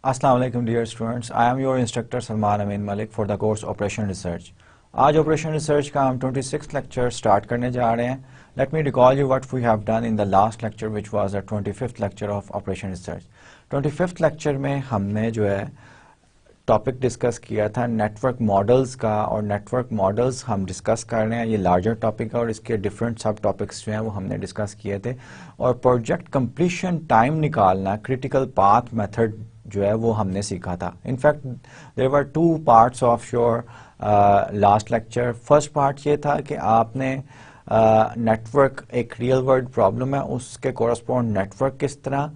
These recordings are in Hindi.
अस्सलाम वालेकुम dear students, I am your instructor Salman Amin Malik for the course operation research. आज ऑपरेशन रिसर्च का हम 26th लेक्चर स्टार्ट करने जा रहे हैं। Let me recall you what we have done in the last lecture which was the 25th lecture of operation research. 25th lecture में हमने जो है टॉपिक डिस्कस किया था नेटवर्क मॉडल्स का, और नेटवर्क मॉडल्स हम डिस्कस कर रहे हैं। ये लार्जर टॉपिक है और इसके डिफरेंट सब टॉपिक्स जो हैं वो हमने डिस्कस किए थे। और प्रोजेक्ट कंप्लीशन टाइम निकालना, क्रिटिकल पाथ मेथड जो है वो हमने सीखा था। In fact there were two parts of your last lecture. First part ये था कि आपने नेटवर्क एक रियल वर्ल्ड प्रॉब्लम है, उसके कोरस्पॉन्ड नेटवर्क किस तरह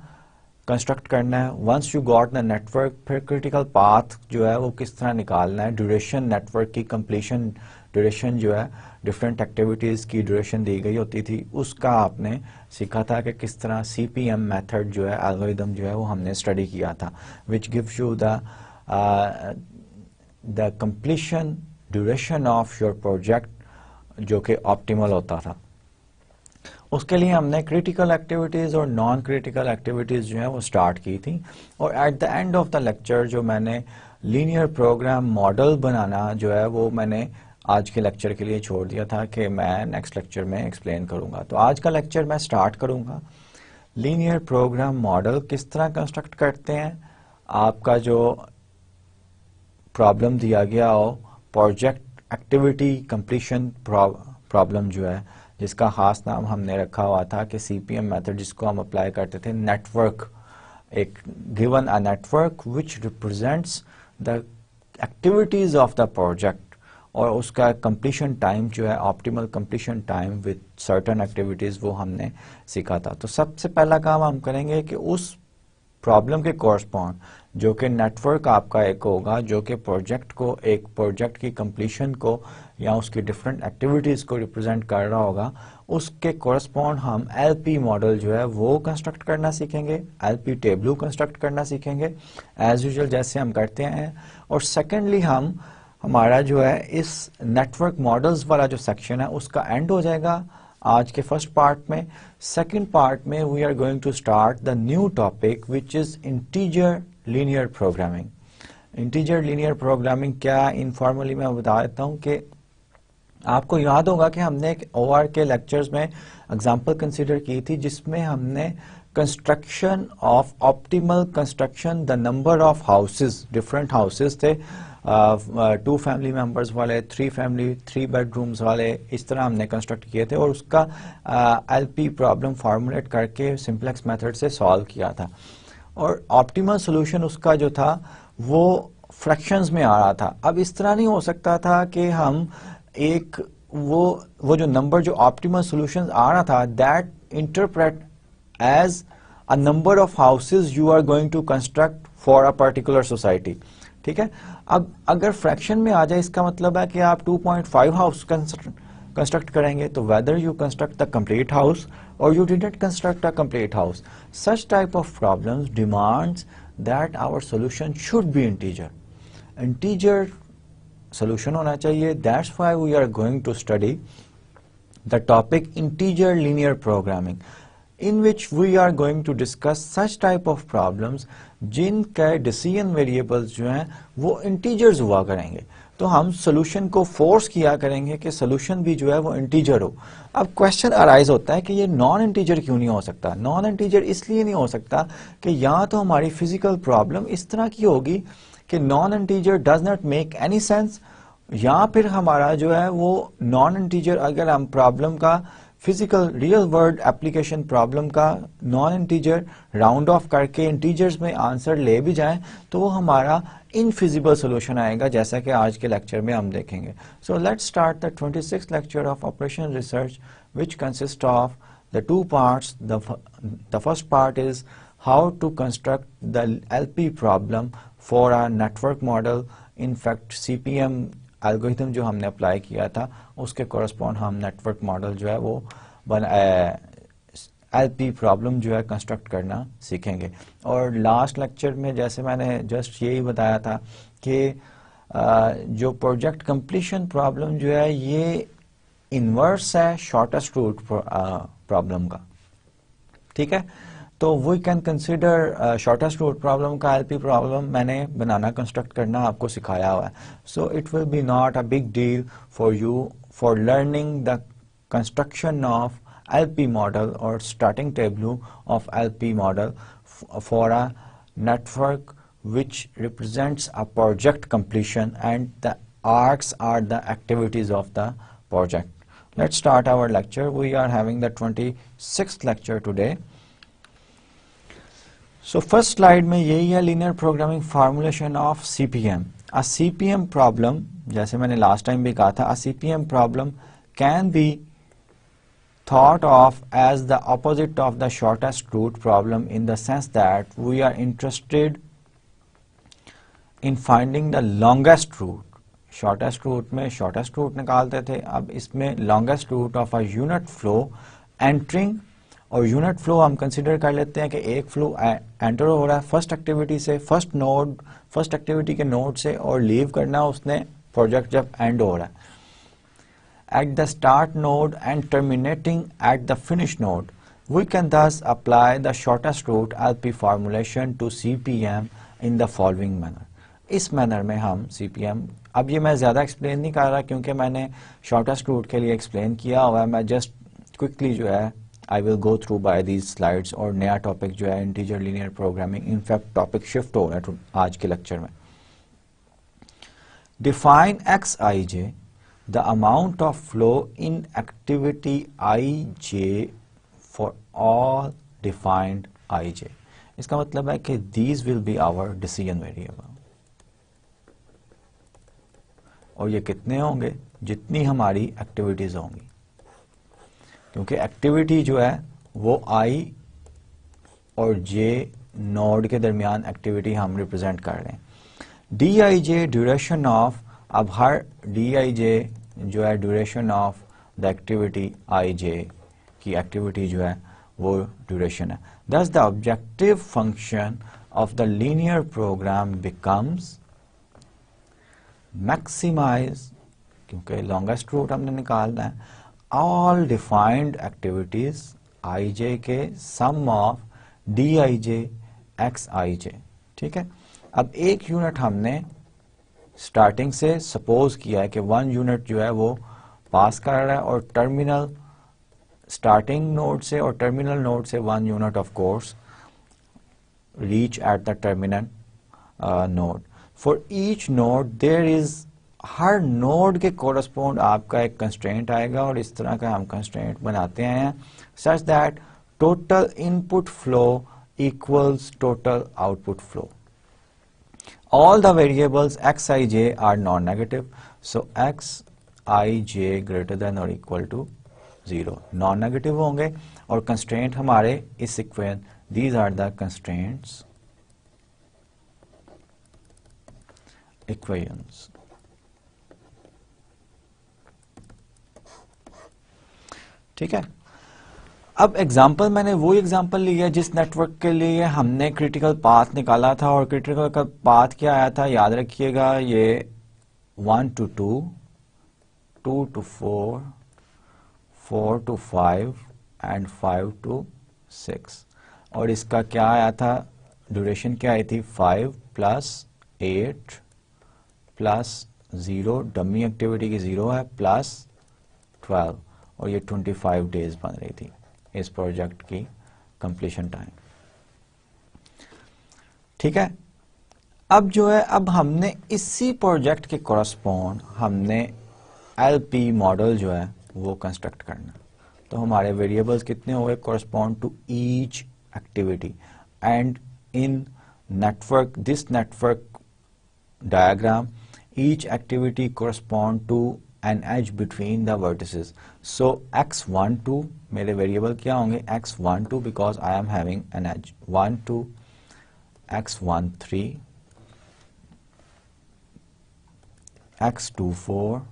कंस्ट्रक्ट करना है। Once you got the network, फिर क्रिटिकल पाथ जो है वो किस तरह निकालना है। ड्यूरेशन, नेटवर्क की कंप्लीशन ड्यूरेशन जो है, डिफरेंट एक्टिविटीज़ की ड्यूरेशन दी गई होती थी, उसका आपने सीखा था कि किस तरह CPM मेथड जो है, एल्गोरिदम जो है वो हमने स्टडी किया था, which gives you the completion duration of your project, जो कि ऑप्टिमल होता था। उसके लिए हमने क्रिटिकल एक्टिविटीज़ और नॉन क्रिटिकल एक्टिविटीज़ जो है वो स्टार्ट की थी। और eight the end of the lecture जो मैंने लीनियर प्रोग्राम मॉडल बनाना जो है वो मैंने आज के लेक्चर के लिए छोड़ दिया था कि मैं नेक्स्ट लेक्चर में एक्सप्लेन करूंगा। तो आज का लेक्चर मैं स्टार्ट करूंगा। लीनियर प्रोग्राम मॉडल किस तरह कंस्ट्रक्ट करते हैं। आपका जो प्रॉब्लम दिया गया हो, प्रोजेक्ट एक्टिविटी कंप्लीशन प्रॉब्लम जो है, जिसका खास नाम हमने रखा हुआ था कि CPM मेथड, जिसको हम अप्लाई करते थे। नेटवर्क, एक given a network which represents the activities of the project, और उसका कंप्लीशन टाइम जो है, optimal completion time with certain activities, वो हमने सीखा था। तो सबसे पहला काम हम करेंगे कि उस प्रॉब्लम के कोरस्पॉन्ड जो कि नेटवर्क आपका एक होगा, जो कि प्रोजेक्ट को, एक प्रोजेक्ट की कंप्लीशन को या उसकी डिफरेंट एक्टिविटीज़ को रिप्रेजेंट कर रहा होगा, उसके कोरस्पॉन्ड हम LP मॉडल जो है वो कंस्ट्रक्ट करना सीखेंगे, LP टेबलू कंस्ट्रक्ट करना सीखेंगे एज यूजुअल जैसे हम करते हैं। और सेकेंडली हमारा जो है इस नेटवर्क मॉडल्स वाला जो सेक्शन है उसका एंड हो जाएगा आज के फर्स्ट पार्ट में। सेकेंड पार्ट में we are going to start the new topic which is integer linear programming. Integer linear programming क्या, इनफॉर्मली मैं बता देता हूं कि आपको याद होगा कि हमने एक OR के लेक्चर्स में एग्जांपल कंसीडर की थी, जिसमें हमने construction of optimal construction, the number of houses, different houses थे, 2 फैमिली मेंबर्स वाले, 3 बेडरूम्स वाले, इस तरह हमने कंस्ट्रक्ट किए थे और उसका LP प्रॉब्लम फॉर्मुलेट करके सिंप्लेक्स मेथड से सॉल्व किया था। और ऑप्टिमल सोल्यूशन उसका जो था वो फ्रैक्शंस में आ रहा था। अब इस तरह नहीं हो सकता था कि हम एक वो जो नंबर, जो ऑप्टिमल सोल्यूशन आ रहा था, that interpret as a number of houses you are going to construct for a particular society. ठीक है, अब अगर फ्रैक्शन में आ जाए, इसका मतलब है कि आप 2.5 हाउस कंस्ट्रक्ट करेंगे, तो whether you construct the complete house or you didn't construct a complete house. Such type of problems demands that our solution should be integer. Integer solution होना चाहिए. That's why we are going to study the topic integer linear programming, in which we are going to discuss such type of problems जिनके decision variables जो हैं वो integers हुआ करेंगे। तो हम सोल्यूशन को फोर्स किया करेंगे कि सोल्यूशन भी जो है वो इंटीजर हो। अब क्वेश्चन अराइज होता है कि ये नॉन इंटीजर क्यों नहीं हो सकता। नॉन इंटीजर इसलिए नहीं हो सकता कि या तो हमारी फिजिकल प्रॉब्लम इस तरह की होगी कि non integer does not make any sense, या फिर हमारा जो है वो नॉन इंटीजर, अगर हम प्रॉब्लम का physical real world application problem का नॉन इंटीजर राउंड ऑफ करके इंटीजर्स में आंसर ले भी जाएं, तो वो हमारा इनफिजिबल सोल्यूशन आएगा, जैसा कि आज के लेक्चर में हम देखेंगे। So let's start the 26th lecture of operation research, which consist of the 2 parts. The first part is how to construct the LP problem for our network model. In fact CPM algorithm जो हमने अप्लाई किया था उसके कोरस्पॉन्ड हम नेटवर्क मॉडल जो है वो LP प्रॉब्लम जो है कंस्ट्रक्ट करना सीखेंगे। और लास्ट लेक्चर में जैसे मैंने जस्ट यही बताया था कि जो प्रोजेक्ट कंप्लीशन प्रॉब्लम जो है ये इनवर्स है शॉर्टेस्ट रूट प्रॉब्लम का। ठीक है, तो we can consider shortest route problem का एलपी प्रॉब्लम मैंने बनाना कंस्ट्रक्ट करना आपको सिखाया हुआ है. So it will be not a big deal for you for learning the construction of LP model or starting tableau of LP model for a network which represents a project completion, and the arcs are the activities of the project. Let's start our lecture. We are having the 26th lecture today. So first slide में यही है linear programming formulation of CPM. A CPM problem, जैसे मैंने last time भी कहा था, a CPM problem can be thought of as the opposite of the shortest route problem in the sense that we are interested in finding the longest route. Shortest route में shortest route निकालते थे, अब इसमें longest route of a unit flow entering, और यूनिट फ्लो हम कंसिडर कर लेते हैं कि एक फ्लो एंटर हो रहा है फर्स्ट एक्टिविटी से, फर्स्ट एक्टिविटी के नोड से, और लीव करना उसने प्रोजेक्ट जब एंड हो रहा है at the start node and terminating at the finish node. We can thus apply the shortest route LP formulation to CPM in the following manner. इस मैनर में हम CPM, अब ये मैं ज़्यादा एक्सप्लेन नहीं कर रहा क्योंकि मैंने शॉर्टेस्ट रूट के लिए एक्सप्लेन किया हुआ है. मैं जस्ट क्विकली जो है I will go through by these slides, और नया टॉपिक जो है integer linear programming, in fact topic shift हो रहा है आज के लेक्चर में. Define XIJ the amount of flow in activity ij for all defined ij. इसका मतलब है कि these will be our decision variable, और ये कितने होंगे, जितनी हमारी एक्टिविटीज होंगी, क्योंकि एक्टिविटी जो है वो i और j नोड के दरमियान एक्टिविटी हम रिप्रेजेंट कर रहे हैं. dij ड्यूरेशन ऑफ, अब हर dij जो है duration of the activity ij की एक्टिविटी जो है वो ड्यूरेशन है. Thus the objective function of the linear program becomes maximize, क्योंकि longest route हमने निकालना है, all defined activities ij के sum of dij xij. ठीक है, अब एक यूनिट हमने स्टार्टिंग से सपोज किया है कि 1 यूनिट जो है वो पास कर रहा है, और टर्मिनल स्टार्टिंग नोड से और टर्मिनल नोड से 1 unit of course reach at the terminal node. For each node there is, हर नोड के कोरस्पोंड आपका एक कंस्ट्रेंट आएगा, और इस तरह का हम कंस्ट्रेंट बनाते हैं such that total input flow equals total output flow. All the variables xij are non-negative, so xij greater than or equal to 0. Non-negative होंगे, और constraint हमारे इस sequence, these are the constraints equations. ठीक है, अब एग्जाम्पल मैंने वो एग्जाम्पल लिया जिस नेटवर्क के लिए हमने क्रिटिकल पाथ निकाला था, और क्रिटिकल पाथ क्या आया था याद रखिएगा, ये 1 to 2, 2 to 4, 4 to 5 and 5 to 6, और इसका क्या आया था, ड्यूरेशन क्या आई थी, 5 + 8 + 0, डमी एक्टिविटी की 0 है, +12, और ये 25 डेज बन रही थी इस प्रोजेक्ट की कंप्लीशन टाइम. ठीक है, अब जो है, अब हमने इसी प्रोजेक्ट के कोरस्पॉन्ड हमने एलपी मॉडल जो है वो कंस्ट्रक्ट करना. तो हमारे वेरिएबल्स कितने हो गए, correspond to each activity, and in network, this network diagram, each activity correspond to an edge between the vertices. So x12 मेरे वेरिएबल क्या होंगे, x12 because I am having an edge, 1 to x13, x24,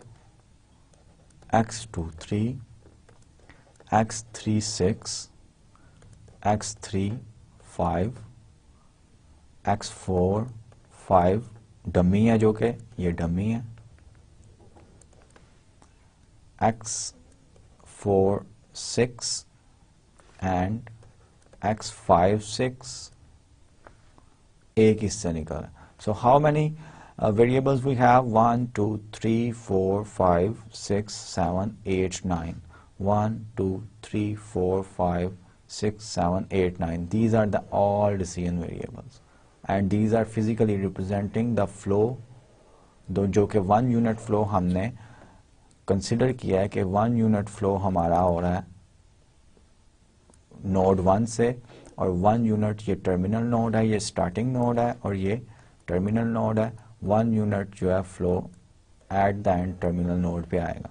x23, x36, x35, x45 dummy है, जो कि ये डमी है, x4 6 and x 5 6 एक इससे निकल। So how many variables we have? 1 2 3 4 5 6 7 8 9 1 2 3 4 5 6 7 8 9 these are the all decision variables and these are physically representing the flow जो कि 1 यूनिट फ्लो हमने कंसिडर किया है कि 1 यूनिट फ्लो हमारा हो रहा है नोड 1 से और 1 यूनिट ये टर्मिनल नोड है, ये स्टार्टिंग नोड है और ये टर्मिनल नोड है। 1 यूनिट जो है flow eight the and terminal node पे आएगा।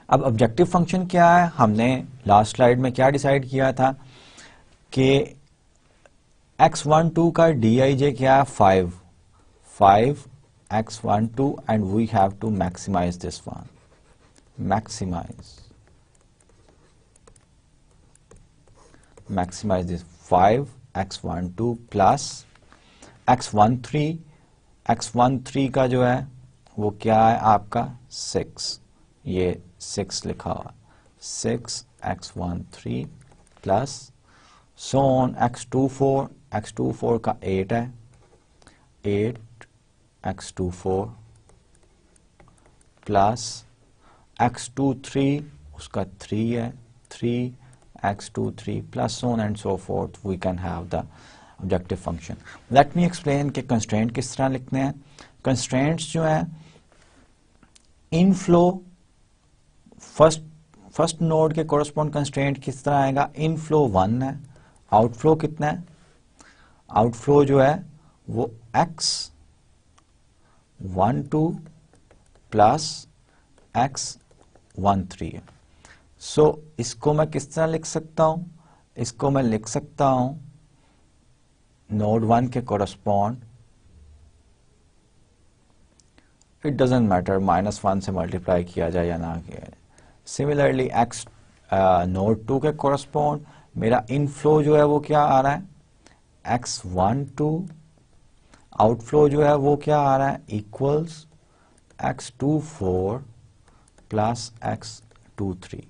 अब ऑब्जेक्टिव फंक्शन क्या है? हमने लास्ट स्लाइड में क्या डिसाइड किया था कि x12 का dij क्या है? 5 x12 and we have to maximize this one. Maximize this 5 x12 plus x13 का जो है वो क्या है आपका 6, ये 6 लिखा हुआ 6 x13 plus so on x24 का 8 है 8 x24 प्लस x23 उसका 3 है 3 x23 plus so on and so forth we can have the objective function. Let me explain कि constraint किस तरह लिखते हैं। constraints जो है inflow फर्स्ट नोड के correspond constraint किस तरह आएगा? inflow 1 है, outflow कितना है? outflow जो है वो x12 प्लस x13 है। सो इसको मैं किस तरह लिख सकता हूं? इसको मैं लिख सकता हूं नोड 1 के कोरस्पॉन्ड, इट डजेंट मैटर -1 से मल्टीप्लाई किया जाए या ना किया जाए। सिमिलरली एक्स नोड 2 के कोरस्पॉन्ड मेरा इनफ्लो जो है वो क्या आ रहा है? x12, आउटफ्लो जो है वो क्या आ रहा है? Equals x24 plus x23।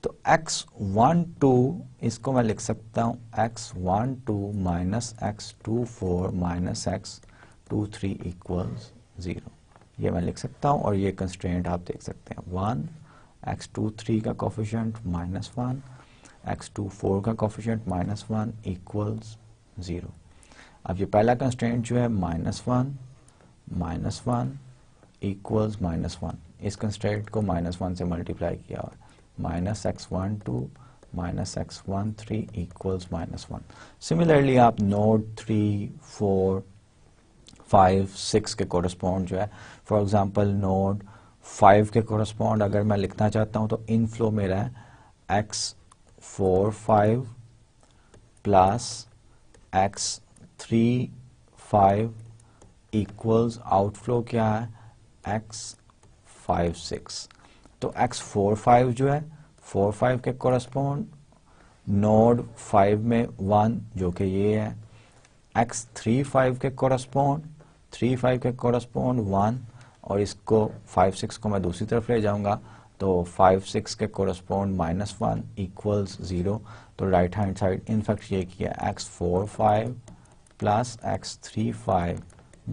तो x12 इसको मैं लिख सकता हूं x12 minus x24 minus x23 equals 0। ये मैं लिख सकता हूं और ये कंस्ट्रेंट आप देख सकते हैं 1 x23 का कोफिशिएंट -1 x24 का कोफिशिएंट -1 इक्वल्स 0। अब ये पहला कंस्ट्रेंट जो है -1 इक्वल्स -1, इस कंस्ट्रेंट को -1 से मल्टीप्लाई किया और -x12 minus x13 equals -1। Similarly आप नोड 3 4 5 6 के कोरस्पॉन्ड जो है फॉर एग्जांपल नोड 5 के कोरस्पॉन्ड अगर मैं लिखना चाहता हूं तो इनफ्लो मेरा है x45 plus x35 equals outflow क्या है x56। तो x45 जो है 45 के कोरस्पॉन्ड नोड 5 में 1 जो कि ये है, x35 के कोरस्पॉन्ड 35 के कोरस्पॉन्ड 1 और इसको 56 को मैं दूसरी तरफ ले जाऊंगा तो 56 के कोरस्पॉन्ड -1 इक्वल्स 0। तो राइट हैंड साइड इनफैक्ट ये किया x45 plus x35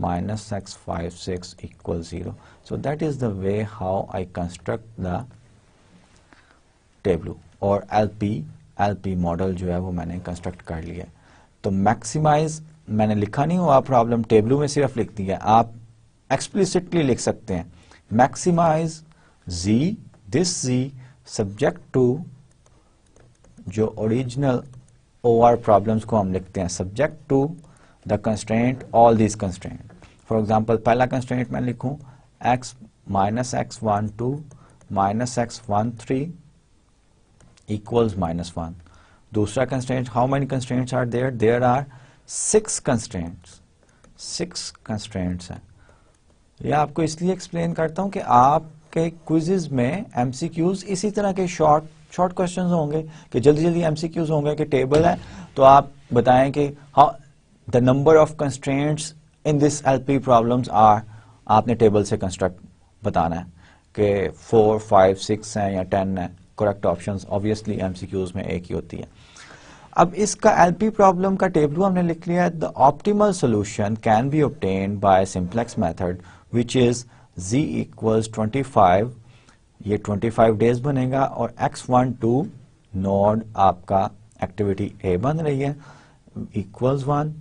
minus x56 equals 0. So that is the way how I construct the tableau और LP मॉडल जो है वो मैंने कंस्ट्रक्ट कर लिया। तो मैक्सिमाइज मैंने लिखा नहीं हुआ प्रॉब्लम, टेबलू में सिर्फ लिख दी है, आप एक्सप्लिसिटली लिख सकते हैं maximize z, this z subject to जो ओरिजिनल OR प्रॉब्लम्स को हम लिखते हैं subject to the constraint all this constraint. For example पहला कंस्ट्रेंट मैं लिखूं x minus x12 minus x13 equals -1। दूसरा constraint, how many constraints are there? There are 6 constraints, 6 constraints हैं। यह आपको इसलिए एक्सप्लेन करता हूं कि आपके क्विजेज में MCQs इसी तरह के शॉर्ट क्वेश्चंस होंगे कि जल्दी MCQs होंगे कि टेबल है तो आप बताएं कि how the number of constraints in this LP problems are, आपने टेबल से कंस्ट्रक्ट बताना है कि 4 5 6 हैं या 10 है। करेक्ट ऑप्शंस ऑब्वियसली MCQs में एक ही होती है। अब इसका एलपी प्रॉब्लम का टेबल हमने लिख लिया है। The optimal solution can be obtained by simplex method which is z equals 25, ये 25 डेज बनेगा, और x12 नोड आपका एक्टिविटी A बन रही है इक्वल्स 1,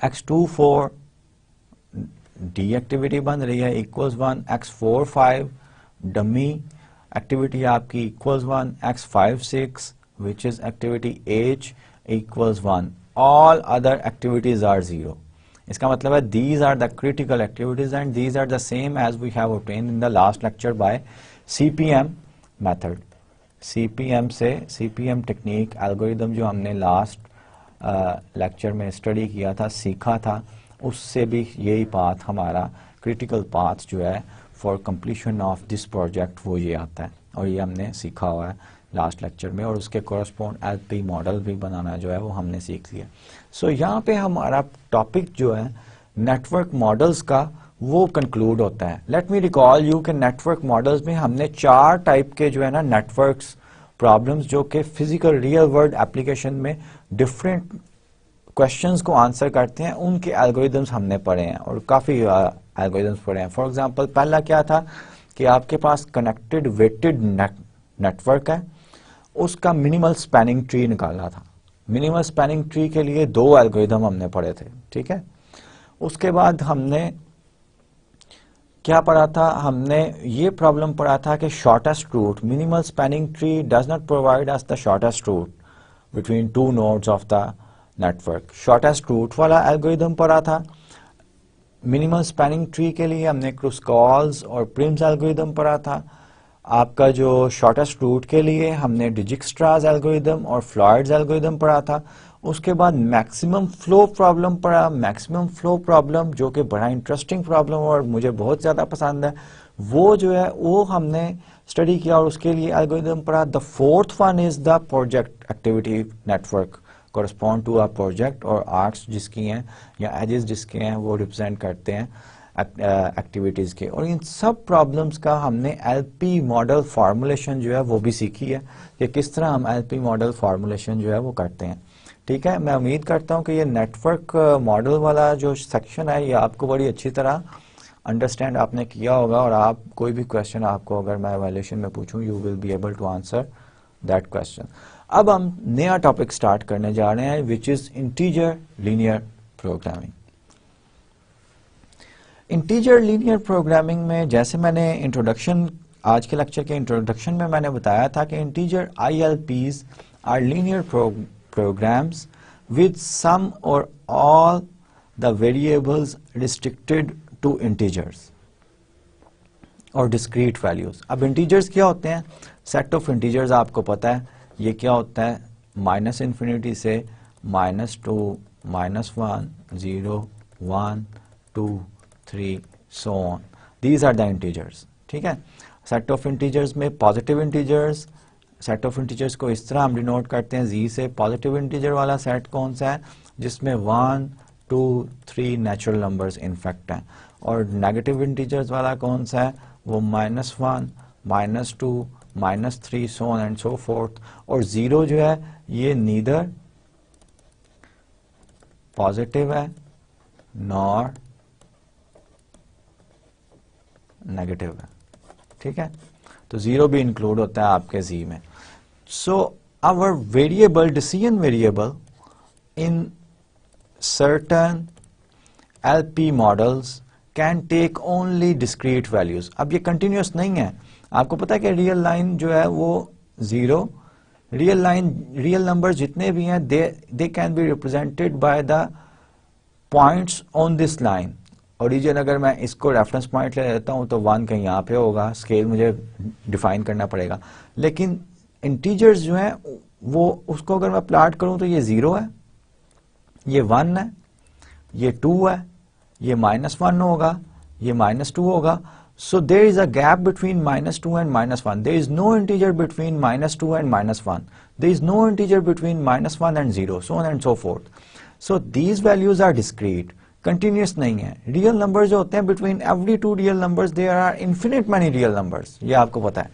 x24 डी एक्टिविटी बन रही है इक्वल्स 1, x45 डमी एक्टिविटी आपकी equals 1, x56 which is activity H equals 1, all other activities are 0. इसका मतलब है these are the critical activities and these are the same as we have obtained in the last lecture by CPM method. CPM से CPM टेक्निक एल्गोरिदम जो हमने लास्ट लेक्चर में स्टडी किया था, सीखा था, उससे भी यही पाथ हमारा क्रिटिकल पाथ जो है for completion of this project वो ये आता है, और ये हमने सीखा हुआ है लास्ट लेक्चर में, और उसके कोरस्पॉन्ड एलपी मॉडल भी बनाना जो है वो हमने सीख लिया। सो यहाँ पे हमारा टॉपिक जो है नेटवर्क मॉडल्स का वो कंक्लूड होता है। लेट मी रिकॉल यू कि नेटवर्क मॉडल्स में हमने 4 टाइप के जो है ना नेटवर्क्स प्रॉब्लम्स जो कि फिजिकल रियल वर्ल्ड एप्लीकेशन में डिफरेंट क्वेश्चंस को आंसर करते हैं, उनके एल्गोरिदम्स हमने पढ़े हैं और काफ़ी एल्गोरिदम्स पढ़े हैं। फॉर एग्जांपल पहला क्या था कि आपके पास कनेक्टेड वेटेड नेटवर्क है, उसका मिनिमल स्पैनिंग ट्री निकाला था। मिनिमल स्पैनिंग ट्री के लिए 2 एल्गोरिदम हमने पढ़े थे, ठीक है। उसके बाद हमने क्या पढ़ा था, हमने ये प्रॉब्लम पढ़ा था कि shortest route, minimal spanning tree does not provide us the shortest route between 2 nodes of the network. Shortest route वाला एल्गोरिदम पढ़ा था। मिनिमल स्पैनिंग ट्री के लिए हमने क्रुस्कॉल्स और प्रिम्स एल्गोरिदम पढ़ा था। आपका जो शॉर्टेस्ट रूट के लिए हमने डिजिक्स्ट्रास एल्गोरिदम और फ्लॉयड्स एल्गोरिदम पढ़ा था। उसके बाद मैक्सिमम फ्लो प्रॉब्लम पढ़ा। मैक्सिमम फ्लो प्रॉब्लम जो कि बड़ा इंटरेस्टिंग प्रॉब्लम और मुझे बहुत ज़्यादा पसंद है, वो जो है वो हमने स्टडी किया और उसके लिए एल्गोरिदम पढ़ा। The fourth one is the project activity network correspond to a project, और आर्क्स जिसकी हैं या एजेस जिसके हैं वो रिप्रेजेंट करते हैं एक्टिविटीज़ के। और इन सब प्रॉब्लम्स का हमने एलपी मॉडल फार्मूलेशन जो है वो भी सीखी है कि किस तरह हम एलपी मॉडल फार्मूलेशन जो है वो करते हैं, ठीक है। मैं उम्मीद करता हूँ कि ये नेटवर्क मॉडल वाला जो सेक्शन है ये आपको बड़ी अच्छी तरह अंडरस्टैंड आपने किया होगा, और आप कोई भी क्वेश्चन आपको अगर मैं एवेल्यूएशन में पूछूं you will be able to answer that question. अब हम नया टॉपिक स्टार्ट करने जा रहे हैं which is integer linear programming. Integer linear programming में जैसे मैंने इंट्रोडक्शन, आज के लेक्चर के इंट्रोडक्शन में मैंने बताया था कि integer ILPs are linear programs with some और all the variables restricted to integers और डिस्क्रीट वैल्यूज। अब इंटीजर्स क्या होते हैं? सेट ऑफ इंटीजर्स आपको पता है ये क्या होता है, -∞ से -2, -1, 0, 1, 2, 3 so on, these are the integers, ठीक है। सेट ऑफ इंटीजर्स में positive integers, set of integers को इस तरह हम डिनोट करते हैं जी से। पॉजिटिव इंटीजर वाला सेट कौन सा है? जिसमें 1, 2, 3 नेचुरल नंबर्स इनफैक्ट हैं। और नेगेटिव इंटीजर्स वाला कौन सा है? वो -1, -2, -3 so on and so forth। और 0 जो है ये नीदर पॉजिटिव है नॉर नेगेटिव है, ठीक है। तो 0 भी इंक्लूड होता है आपके जी में। So our variable, decision variable in certain LP models can take only discrete values. अब ये कंटिन्यूस नहीं है, आपको पता है कि रियल लाइन जो है वो 0, रियल नंबर जितने भी हैं they can be represented by the points on this line. Origin अगर मैं इसको रेफरेंस पॉइंट ले लेता हूं तो 1 कहीं यहाँ पे होगा, स्केल मुझे डिफाइन करना पड़ेगा। लेकिन इंटीजर्स जो हैं वो उसको अगर मैं प्लॉट करूं तो ये 0 है, ये 1 है, ये 2 है, ये -1 होगा, ये -2 होगा। So there is a gap between -2 and -1. There is no integer between -2 and -1. There is no integer between -1 and 0, so on and so forth. So these values are discrete, continuous नहीं है। Real numbers जो होते हैं between every two real numbers there are infinite many real numbers, ये आपको पता है।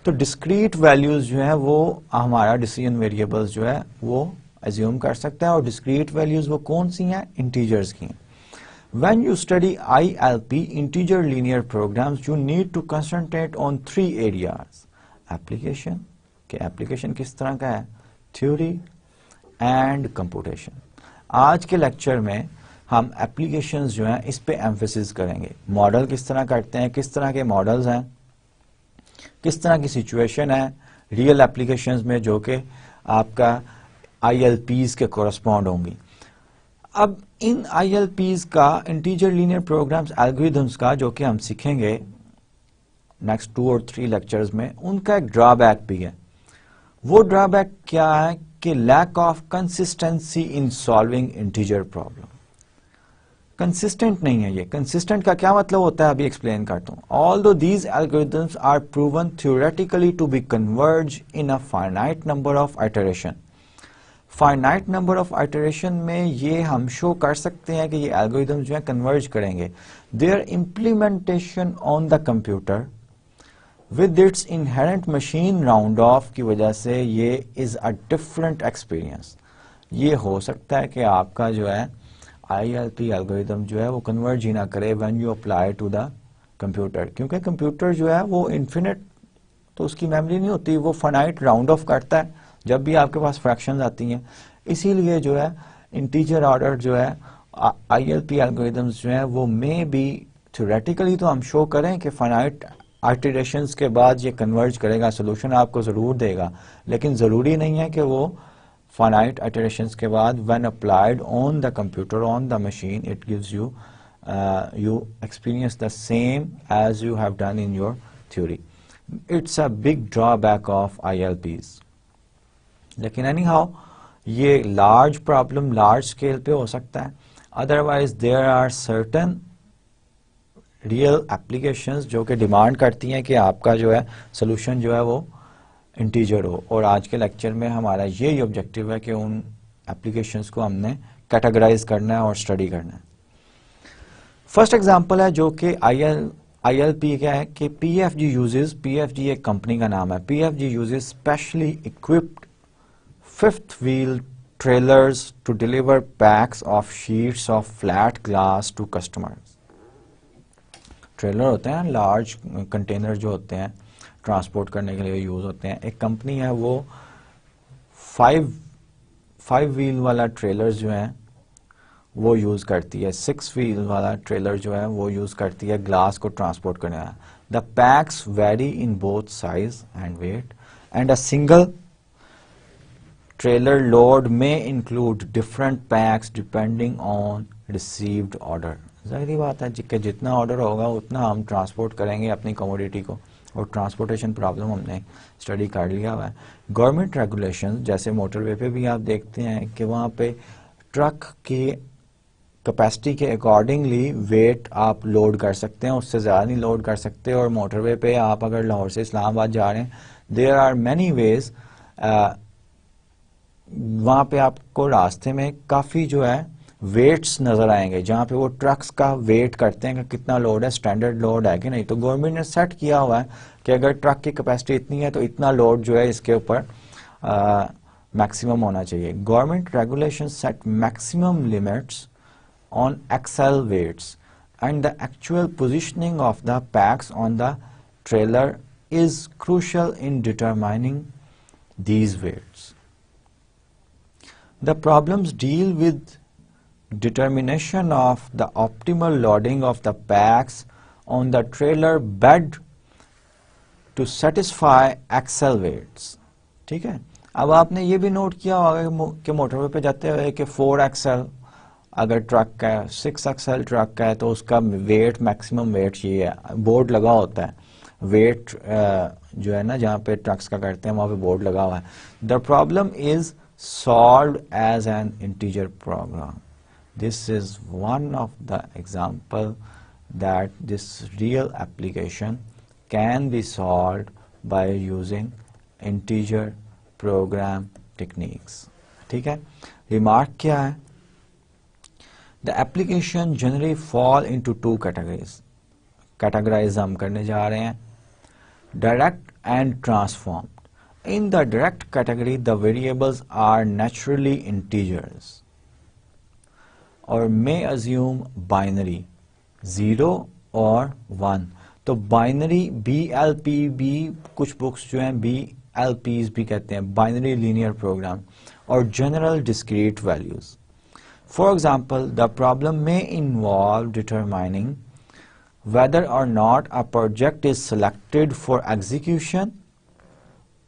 तो डिस्क्रीट वैल्यूज जो है वो हमारा डिसीजन वेरिएबल्स जो है वो एज्यूम कर सकते हैं, और डिस्क्रीट वैल्यूज वो कौन सी हैं, इंटीजर्स की हैं। When you study ILP, integer linear programs, you need to concentrate on 3 areas. Application, के application किस तरह का है, theory and computation. आज के लेक्चर में हम applications जो हैं इस पे emphasis करेंगे। मॉडल किस तरह करते हैं, किस तरह के मॉडल्स हैं, किस तरह की सिचुएशन है रियल एप्लीकेशंस में जो कि आपका ILPs के कोरस्पॉन्ड होंगी। अब इन ILPs का, इंटीजर लीनियर प्रोग्राम्स एल्गोरिथम्स का, जो कि हम सीखेंगे नेक्स्ट 2 और 3 लेक्चर्स में, उनका एक ड्रॉबैक भी है। वो ड्रॉबैक क्या है कि lack of consistency in solving integer problem. Consistent नहीं है ये। कंसिस्टेंट का क्या मतलब होता है, अभी एक्सप्लेन करता हूं। Although these algorithms are proven theoretically to be converge in a finite number of iteration. Finite number of iteration में ये हम शो कर सकते हैं कि ये एल्गोरिथम जो है कन्वर्ज करेंगे। Their implementation on the computer with its inherent machine round off की वजह से ये इज अ डिफरेंट एक्सपीरियंस। ये हो सकता है कि आपका जो है ILP एल्गोरिथम जो है वो कन्वर्ज ही ना करे when you apply to the computer, क्योंकि कंप्यूटर जो है वो इन्फिनिट, तो उसकी मेमोरी नहीं होती, वो फाइनाइट राउंड ऑफ करता है जब भी आपके पास फ्रैक्शंस आती हैं। इसीलिए जो है इंटीजर ऑर्डर जो है ILP एल्गोरिथम्स जो है वो मे बी थ्योरेटिकली तो हम शो करें कि फाइनाइट आइटरेशंस के बाद ये कन्वर्ज करेगा, सोल्यूशन आपको जरूर देगा, लेकिन जरूरी नहीं है कि वो फाइनाइट आइटरेशंस के बाद when applied on the computer, on the machine, it gives you you experience the same as you have done in your theory. It's a big drawback of ILPs. लेकिन एनी हाउ ये लार्ज प्रॉब्लम लार्ज स्केल पे हो सकता है। Otherwise there are certain real applications जो कि डिमांड करती हैं कि आपका जो है सोल्यूशन जो है वो इंटीजर हो, और आज के लेक्चर में हमारा यही ऑब्जेक्टिव है कि उन एप्लीकेशंस को हमने कैटेगराइज करना है और स्टडी करना है। फर्स्ट एग्जांपल है जो कि ILP क्या है कि PFG यूजेस, PFG एक कंपनी का नाम है, PFG uses specially equipped fifth wheel trailers to deliver packs of sheets of flat glass to customers. Trailer होते हैं लार्ज कंटेनर जो होते हैं ट्रांसपोर्ट करने के लिए यूज होते हैं। एक कंपनी है वो 5 व्हील वाला ट्रेलर जो है वो यूज करती है, 6 व्हील वाला ट्रेलर जो है वो यूज करती है ग्लास को ट्रांसपोर्ट करने का। The packs vary in both size and weight and a single trailer load may include different packs depending on received order. जाहिर बात है कि जितना ऑर्डर होगा उतना हम ट्रांसपोर्ट करेंगे अपनी कमोडिटी को, और ट्रांसपोर्टेशन प्रॉब्लम हमने स्टडी कर लिया हुआ है। गवर्नमेंट रेगुलेशन जैसे मोटरवे पे भी आप देखते हैं कि वहाँ पे ट्रक की कैपेसिटी के अकॉर्डिंगली वेट आप लोड कर सकते हैं, उससे ज़्यादा नहीं लोड कर सकते। और मोटरवे पे आप अगर लाहौर से इस्लामाबाद जा रहे हैं, देयर आर मैनी वेज, वहां पे आपको रास्ते में काफी जो है वेट्स नजर आएंगे जहां पे वो ट्रक्स का वेट करते हैं कि कितना लोड है, स्टैंडर्ड लोड है कि नहीं। तो गवर्नमेंट ने सेट किया हुआ है कि अगर ट्रक की कैपेसिटी इतनी है तो इतना लोड जो है इसके ऊपर मैक्सिमम होना चाहिए। Government regulation set maximum limits on axle weights and the actual positioning of the packs on the trailer is crucial in determining these weights. The problems deal with determination of the optimal loading of the packs on the trailer bed to satisfy axle weights. ठीक है, अब आपने ये भी नोट किया होगा कि मोटरवे पे जाते हुए कि 4 एक्सल अगर ट्रक का है, 6 एक्सल ट्रक का है तो उसका वेट मैक्सिमम वेट ये है, बोर्ड लगा होता है वेट जो है ना जहाँ पे ट्रक्स का करते हैं वहाँ पे बोर्ड लगा हुआ है। The problem is solved as an integer program. This is one of the example that this real application can be solved by using integer program techniques. ठीक है, remark क्या है? The application generally fall into 2 categories. Categorize हम करने जा रहे हैं, direct and transformed. In the direct category, the variables are naturally integers or may assume binary 0 और 1. तो बाइनरी BLPB कुछ बुक्स जो हैं BLPs भी कहते हैं, बाइनरी लीनियर प्रोग्राम, और general discrete values. For example, the problem may involve determining whether or not a project is selected for execution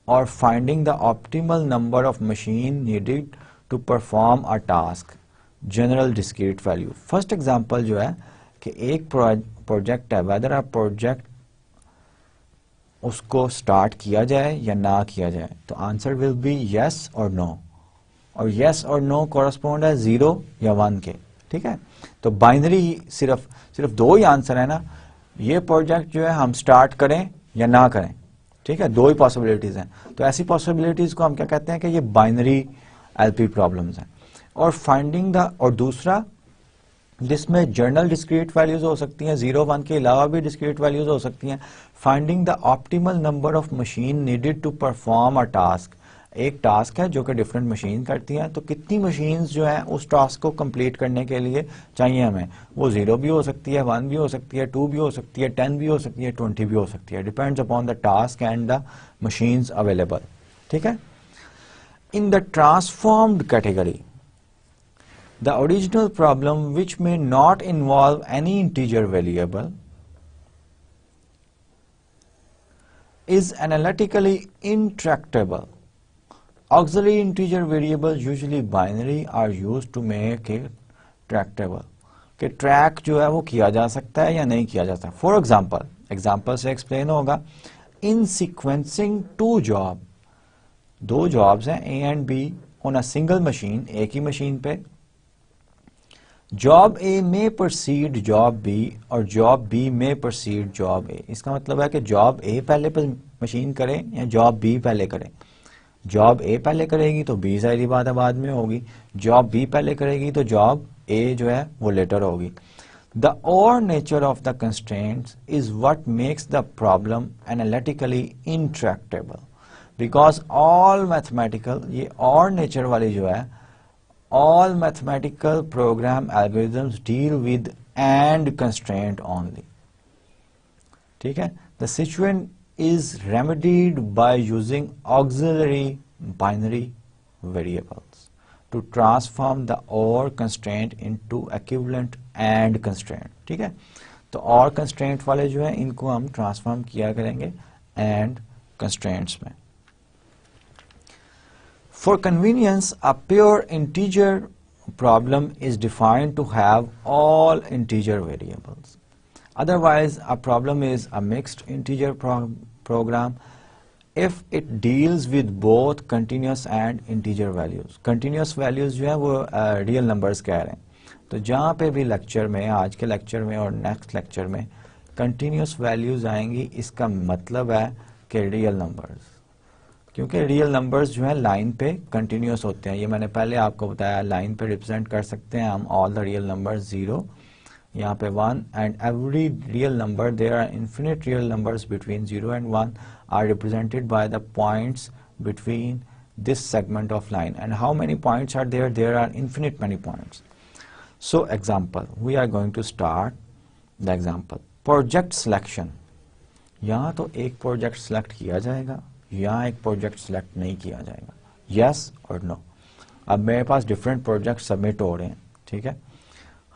or finding the optimal number of machine needed to perform a task. General discrete value. First example जो है कि एक प्रोजेक्ट है, whether a project उसको स्टार्ट किया जाए या ना किया जाए, तो आंसर विल बी yes और no, और yes और no कॉरस्पॉन्ड है 0 या 1 के. ठीक है, तो बाइनरी सिर्फ दो ही आंसर है ना, ये प्रोजेक्ट जो है हम स्टार्ट करें या ना करें. ठीक है, दो ही पॉसिबिलिटीज हैं. तो ऐसी पॉसिबिलिटीज को हम क्या कहते हैं कि ये बाइनरी एलपी प्रॉब्लम्स हैं. और फाइंडिंग द, और दूसरा जिसमें जर्नल डिस्क्रीट वैल्यूज हो सकती हैं, 0 1 के अलावा भी डिस्क्रीट वैल्यूज हो सकती हैं. Finding the optimal number of machine needed to perform a task. एक टास्क है जो कि डिफरेंट मशीन करती हैं, तो कितनी मशीन्स जो हैं उस टास्क को कंप्लीट करने के लिए चाहिए हमें, वो 0 भी हो सकती है, 1 भी हो सकती है, 2 भी हो सकती है, 10 भी हो सकती है, 20 भी हो सकती है. Depends upon the task and the machines available. ठीक है. In the transformed category, the original problem which may not involve any integer variable is analytically intractable. Auxiliary integer variables, usually binary, are used to make it tractable. कि ट्रैक जो है वो किया जा सकता है या नहीं किया जा सकता. फॉर एग्जाम्पल से एक्सप्लेन होगा. इन सीक्वेंसिंग टू जॉब, दो जॉब्स हैं A and B on a single machine, एक ही मशीन पे. जॉब A में प्रोसीड जॉब B और जॉब B में प्रोसीड जॉब A. इसका मतलब है कि जॉब A पहले मशीन करें या जॉब B पहले करें. जॉब A पहले करेगी तो B सारी बात है बाद में होगी, जॉब B पहले करेगी तो जॉब A जो है वो लेटर होगी. द और nature of the constraints is what makes the problem analytically intractable, because all mathematical, ये और नेचर वाली जो है, all mathematical program algorithms deal with and constraint only. ठीक है. The situation is remedied by using auxiliary binary variables to transform the or constraint into equivalent and constraint. ठीक है. तो और constraint वाले जो है इनको हम transform किया करेंगे and constraints में. For convenience, a pure integer problem is defined to have all integer variables. Otherwise, a problem is a mixed integer program if it deals with both continuous and integer values. Continuous values जो है वो real numbers कह रहे हैं. तो जहाँ पे भी लेक्चर में, आज के लेक्चर में और नेक्स्ट लेक्चर में continuous values आएंगी, इसका मतलब है कि real numbers, क्योंकि रियल नंबर्स जो है लाइन पे कंटिन्यूस होते हैं. ये मैंने पहले आपको बताया, लाइन पे रिप्रेजेंट कर सकते हैं हम ऑल द रियल नंबर्स 0, यहाँ पे 1, and every real number, there are infinite real numbers between 0 and 1 are represented by the points between this segment of line. And how many points are there? There are infinite many points. So example, we are going to start the example. Project selection, यहाँ तो एक प्रोजेक्ट सिलेक्ट किया जाएगा, यहाँ एक प्रोजेक्ट सिलेक्ट नहीं किया जाएगा. यस और नो. अब मेरे पास डिफरेंट प्रोजेक्ट सबमिट हो रहे हैं. ठीक है.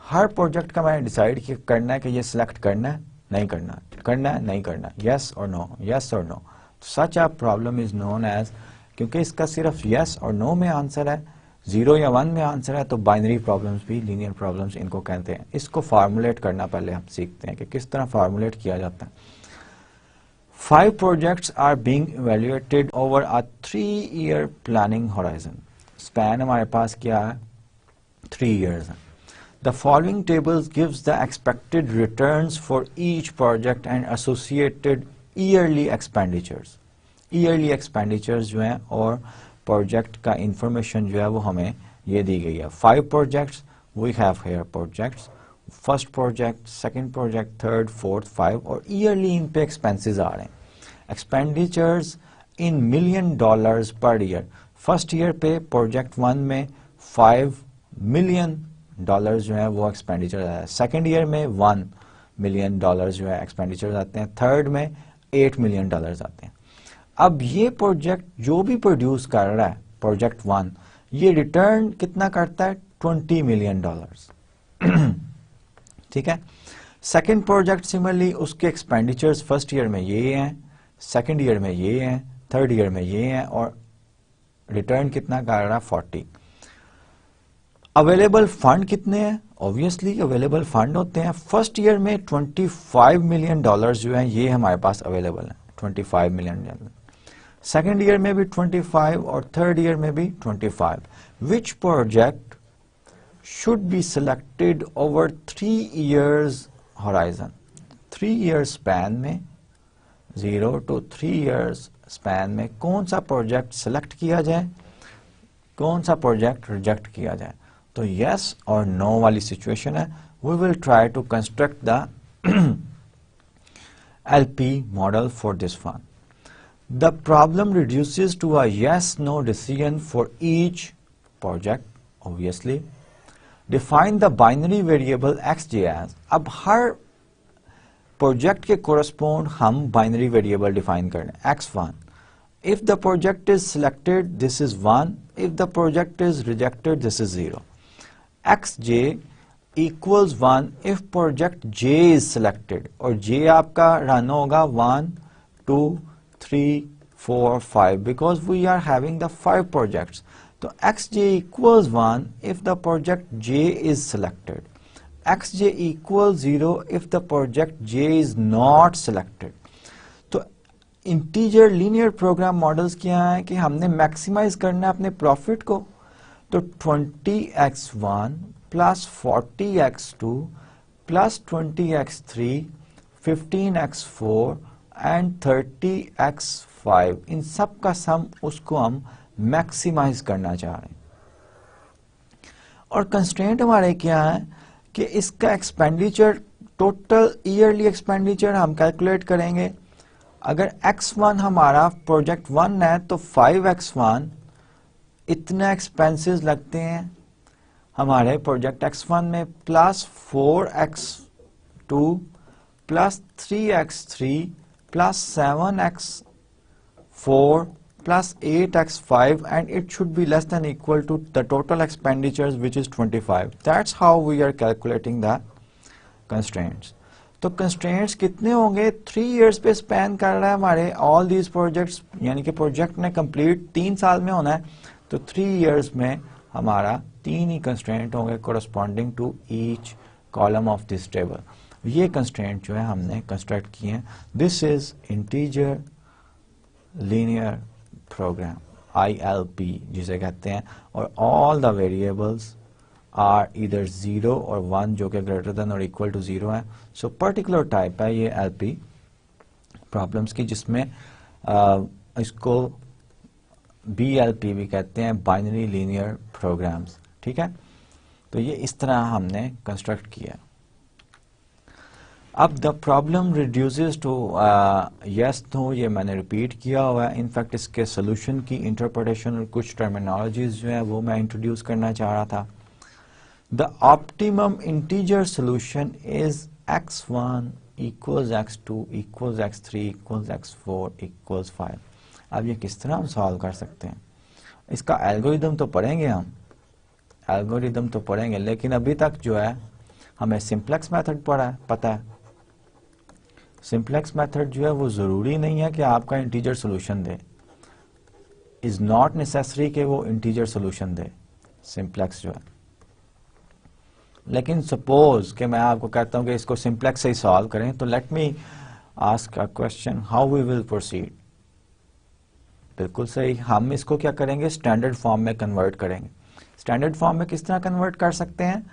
हर प्रोजेक्ट का मैंने डिसाइड करना है कि ये सिलेक्ट करना है नहीं करना, करना है नहीं करना, यस और नो, यस और no. Such a problem is known as, क्योंकि इसका सिर्फ यस और नो में आंसर है, 0 या 1 में आंसर है, तो बाइनरी प्रॉब्लम्स भी लीनियर प्रॉब्लम्स इनको कहते हैं. इसको फार्मूलेट करना पहले हम सीखते हैं कि किस तरह फार्मूलेट किया जाता है. 5 projects are being evaluated over a 3-year planning horizon. Span हमारे पास क्या है? 3 years है. The following tables gives the expected returns for each project and associated yearly expenditures. Yearly expenditures जो हैं और project का information जो है वो हमें ये दी गई है. 5 projects, we have here projects. First project, second project, third, fourth, 5 और ईयरली इन पे एक्सपेंसेस आ रहे हैं. एक्सपेंडिचर्स इन $1,000,000 पर ईयर। फर्स्ट ईयर पे प्रोजेक्ट 1 में $5 million जो है वो एक्सपेंडिचर आया है, सेकेंड ईयर में $1 million जो है एक्सपेंडिचर आते हैं, थर्ड में $8 million आते हैं। अब ये प्रोजेक्ट जो भी प्रोड्यूस कर रहा है प्रोजेक्ट 1, ये रिटर्न कितना करता है? $20 million। ठीक है। सेकेंड प्रोजेक्ट सिमिलरली उसके एक्सपेंडिचर्स फर्स्ट ईयर में ये हैं, सेकेंड ईयर में ये हैं, थर्ड ईयर में ये हैं, और रिटर्न कितना कर रहा है? 40। अवेलेबल फंड कितने हैं? ऑब्वियसली अवेलेबल फंड होते हैं फर्स्ट ईयर में $25 million जो है ये हमारे पास अवेलेबल है, $25 million। सेकेंड ईयर में भी 25 और थर्ड ईयर में भी 25। Which project should be selected over 3 years horizon? 3 year span में, 0 to 3 years स्पैन में कौन सा प्रोजेक्ट सिलेक्ट किया जाए, कौन सा प्रोजेक्ट रिजेक्ट किया जाए? तो यस और नो वाली सिचुएशन है। We will try to construct the LP model for this one. The problem reduces to a yes/no decision for each project. Obviously, define the binary variable xj as. अब हर प्रोजेक्ट के कोरस्पोंड हम बाइनरी वेरिएबल डिफाइन कर रहे हैं, x1. If the project is selected, this is 1. If the project is rejected, this is 0. xj equals 1 if project j is selected, और j आपका रन होगा 1, 2, 3, 4, 5 because we are having the 5 projects. तो xj equals 1 if the project j is selected. xj equals 0 if the project j is not selected. तो इंटीजर लीनियर प्रोग्राम मॉडल्स क्या है कि हमने मैक्सिमाइज करना है अपने प्रॉफिट को। तो 20x1 plus 40x2 plus 20x3 15x4 and 30x5, इन सब का सम उसको हम मैक्सिमाइज करना चाह रहे हैं। और कंस्ट्रेंट हमारे क्या है कि इसका एक्सपेंडिचर, टोटल ईयरली एक्सपेंडिचर हम कैलकुलेट करेंगे। अगर x1 हमारा प्रोजेक्ट 1 है तो 5x1 इतने एक्सपेंसेस लगते हैं हमारे प्रोजेक्ट x1 में, plus 4x2 plus 3x3 plus 7x4 plus 8x5 and it should be less than equal to the total expenditures which is 25. That's how we are calculating the constraints. तो constraints कितने होंगे? 3 years पे स्पैन कर रहा है हमारे all these projects, यानी कि प्रोजेक्ट ने कंप्लीट 3 साल में होना है, तो 3 years में हमारा 3 ही constraint होंगे corresponding to each column of this table. ये constraint जो है हमने कंस्ट्रक्ट किए हैं। This is integer linear program, ILP जिसे कहते हैं, और all the variables are either 0 और 1 जो कि greater than or equal to 0 है। So particular type है ये LP problems की, जिसमें इसको BLP भी कहते हैं, binary linear programs। ठीक है, तो ये इस तरह हमने कंस्ट्रक्ट किया। अब the problem reduces to yes no, ये मैंने रिपीट किया हुआ है। इनफैक्ट इसके सोल्यूशन की इंटरप्रिटेशन और कुछ टर्मिनोलॉजीज जो है वो मैं इंट्रोड्यूस करना चाह रहा था। The optimum integer solution is x1 equals x2 equals x3 equals x4 equals 5। अब ये किस तरह हम सॉल्व कर सकते हैं? इसका एल्गोरिदम तो पढ़ेंगे हम, एल्गोरिदम तो पढ़ेंगे, लेकिन अभी तक जो है हमें सिंप्लेक्स मेथड पता है। सिंप्लेक्स मेथड जो है वो जरूरी नहीं है कि आपका integer solution they, is not necessary कि वो इंटीजर सोल्यूशन दे सिंप्लेक्स जो है। लेकिन सपोज कि मैं आपको कहता हूं कि इसको सिंप्लेक्स से ही सॉल्व करें, तो let me ask a question, how we will proceed. बिल्कुल सही, हम इसको क्या करेंगे? स्टैंडर्ड फॉर्म में कन्वर्ट करेंगे। स्टैंडर्ड फॉर्म में किस तरह कन्वर्ट कर सकते हैं?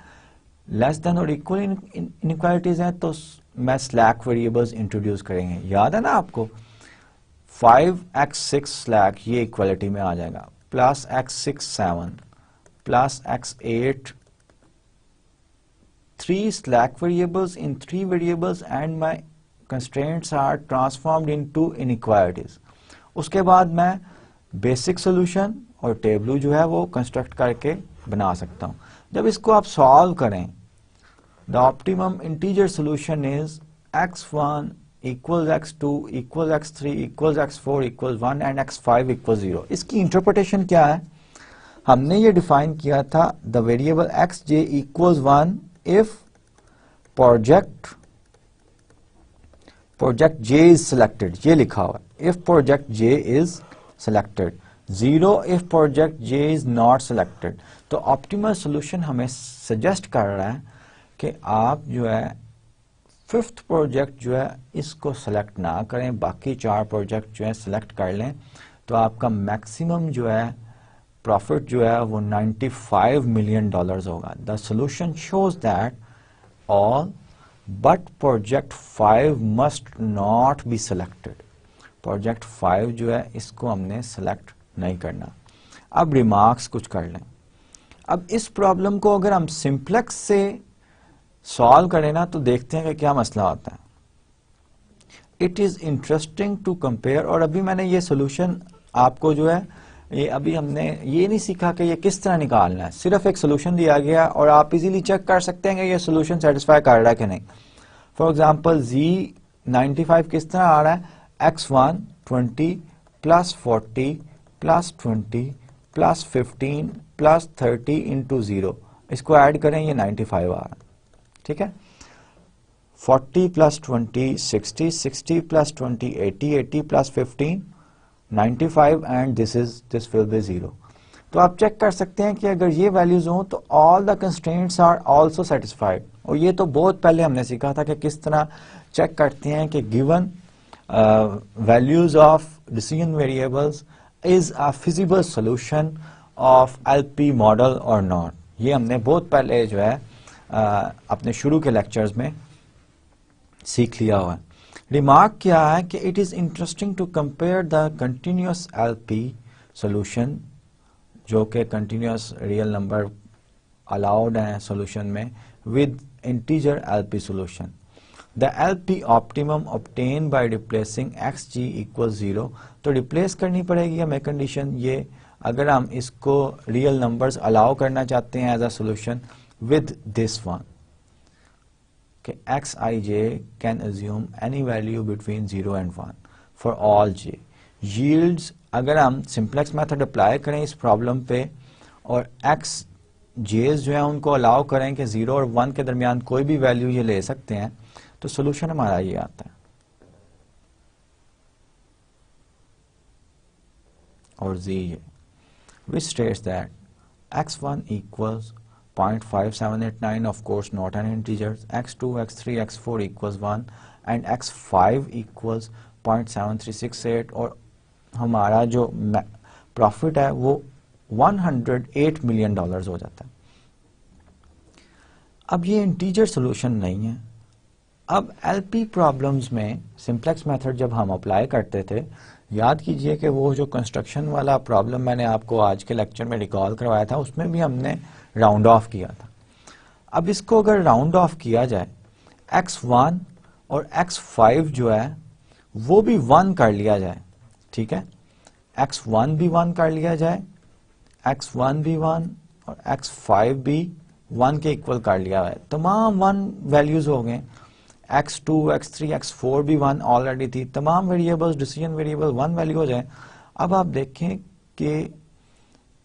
लेस देन और इक्वल इनइक्वालिटीज हैं तो मैं स्लैक वेरिएबल्स इंट्रोड्यूस करेंगे। याद है ना आपको, 5x6 स्लैक ये इक्वालिटी में आ जाएगा, plus x6 7 plus x8 3 slack variables in 3 variables and my constraints are transformed into inequalities. उसके बाद मैं बेसिक सोल्यूशन और टेबल जो है वो कंस्ट्रक्ट करके बना सकता हूं। जब इसको आप सॉल्व करें, the optimum integer solution is x1 equals x2 equals x3 equals x4 equals 1 and x5 equals 0। इसकी इंटरप्रिटेशन क्या है? हमने ये डिफाइन किया था the variable xj equals 1 if project j is selected, ये लिखा हुआ है, if project j is selected, 0 if project j is not selected। तो ऑप्टिमल सोल्यूशन हमें सजेस्ट कर रहा है कि आप जो है फिफ्थ प्रोजेक्ट जो है इसको सेलेक्ट ना करें, बाकी 4 प्रोजेक्ट जो है सेलेक्ट कर लें, तो आपका मैक्सिमम जो है प्रॉफिट जो है वो $95 मिलियन होगा। The solution shows that all but project 5 must not be selected। Project 5 जो है इसको हमने सेलेक्ट नहीं करना। अब रिमार्क्स कुछ कर लें। अब इस प्रॉब्लम को अगर हम सिंप्लेक्स से सॉल्व करें ना तो देखते हैं कि क्या मसला होता है। It is interesting to compare, और अभी मैंने ये सोल्यूशन आपको जो है ये अभी हमने ये नहीं सीखा कि ये किस तरह निकालना है, सिर्फ एक सोल्यूशन दिया गया और आप इजीली चेक कर सकते हैं कि ये सोल्यूशन सेटिस्फाई कर रहा है कि नहीं। फॉर एग्जांपल Z95 किस तरह आ रहा है, x1 20 plus 40 plus 20 plus 15 plus 30 into 0, इसको ऐड करें ये 95 आ रहा है। ठीक है, 40 plus 20 60, 60 plus 20 80, 80 plus 15 95 and this will be 0। तो आप चेक कर सकते हैं कि अगर ये वैल्यूज हो तो all the constraints are also satisfied. और ये तो बहुत पहले हमने सीखा था कि किस तरह चेक करते हैं कि given values of decision variables is a feasible solution of LP model और नॉट। ये हमने बहुत पहले जो है अपने शुरू के लेक्चर्स में सीख लिया हुआ है। रिमार्क क्या है कि it is interesting to compare the continuous LP solution, जो कि कंटिन्यूअस रियल नंबर अलाउड है सॉल्यूशन में, with integer LP solution. The LP optimum obtain by replacing xg equal 0। तो रिप्लेस करनी पड़ेगी हमें कंडीशन ये, अगर हम इसको रियल नंबर्स अलाउ करना चाहते हैं as a solution with this one कि xij can assume any value between 0 and 1 for all j yields। अगर हम सिंप्लेक्स मेथड अप्लाई करें इस प्रॉब्लम पे और xj's जो है उनको अलाउ करें कि 0 और 1 के दरमियान कोई भी वैल्यू ये ले सकते हैं, तो सोल्यूशन हमारा ये आता है। और z ये which states that x1 equals 0.5789, of course not an integer, x2 x3 x4 equals 1 and x5 equals 0.7368, और हमारा जो प्रॉफिट है वो $108 मिलियन हो जाता है। अब ये इंटीजर सॉल्यूशन नहीं है। अब एलपी प्रॉब्लम्स में सिंप्लेक्स मेथड जब हम अप्लाई करते थे, याद कीजिए कि वो जो कंस्ट्रक्शन वाला प्रॉब्लम मैंने आपको आज के लेक्चर में रिकॉल करवाया था, उसमें भी हमने राउंड ऑफ किया था। अब इसको अगर राउंड ऑफ किया जाए, x1 और x5 जो है वो भी 1 कर लिया जाए, ठीक है, x1 भी 1 कर लिया जाए, x1 भी 1 और x5 भी 1 के इक्वल कर लिया है, तमाम 1 वैल्यूज हो गए, x2 x3 x4 भी 1 ऑलरेडी थी, तमाम वेरिएबल्स डिसीजन वेरिएबल 1 वैल्यू हो जाए। अब आप देखें कि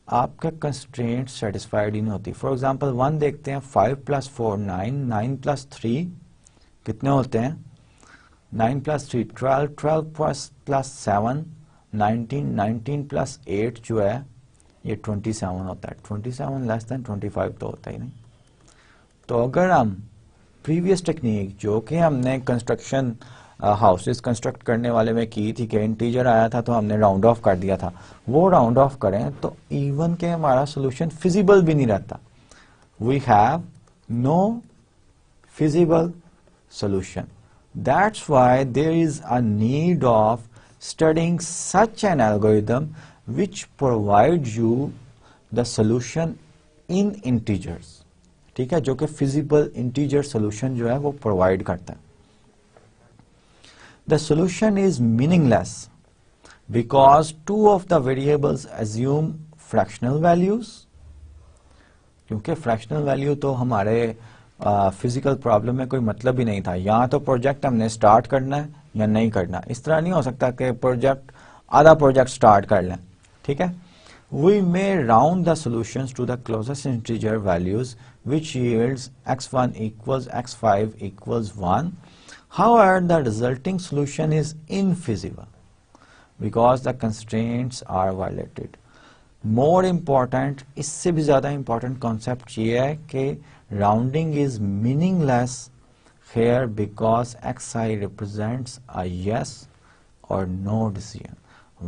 आपका कंस्ट्रेंट सेटिस्फाइड ही नहीं होती। फॉर एग्जांपल 1 देखते हैं, 5 प्लस 4 9, 9 प्लस 3 कितने होते हैं, 9 प्लस 3 12, 12 प्लस 7 19, 19 प्लस 8 जो है ये 27 होता है। 27 लेस देन 25 तो होता ही नहीं। तो अगर हम प्रीवियस टेक्निक जो कि हमने कंस्ट्रक्शन हाउसेस कंस्ट्रक्ट करने वाले में की थी कि इंटीजर आया था तो हमने राउंड ऑफ कर दिया था, वो राउंड ऑफ करें तो इवन के हमारा सोल्यूशन फिजिबल भी नहीं रहता। We have no feasible solution. That's why there is a need of studying such an algorithm which provides you the solution in integers, ठीक है, जो कि फिजिबल इंटीजर सोल्यूशन जो है वो प्रोवाइड करता है। The solution is meaningless because two of the variables assume fractional values. क्योंकि फ्रैक्शनल वैल्यू तो हमारे फिजिकल प्रॉब्लम में कोई मतलब ही नहीं था. यहाँ तो प्रोजेक्ट हमने स्टार्ट करना है या नहीं करना. इस तरह नहीं हो सकता कि आधा प्रोजेक्ट स्टार्ट कर लें. ठीक है. We may round the solutions to the closest integer values, which yields x1 equals x5 equals 1. However, the resulting solution is infeasible because the constraints are violated. More important, इससे भी ज़्यादा important concept ये है कि rounding is meaningless here because xi represents a yes or no decision.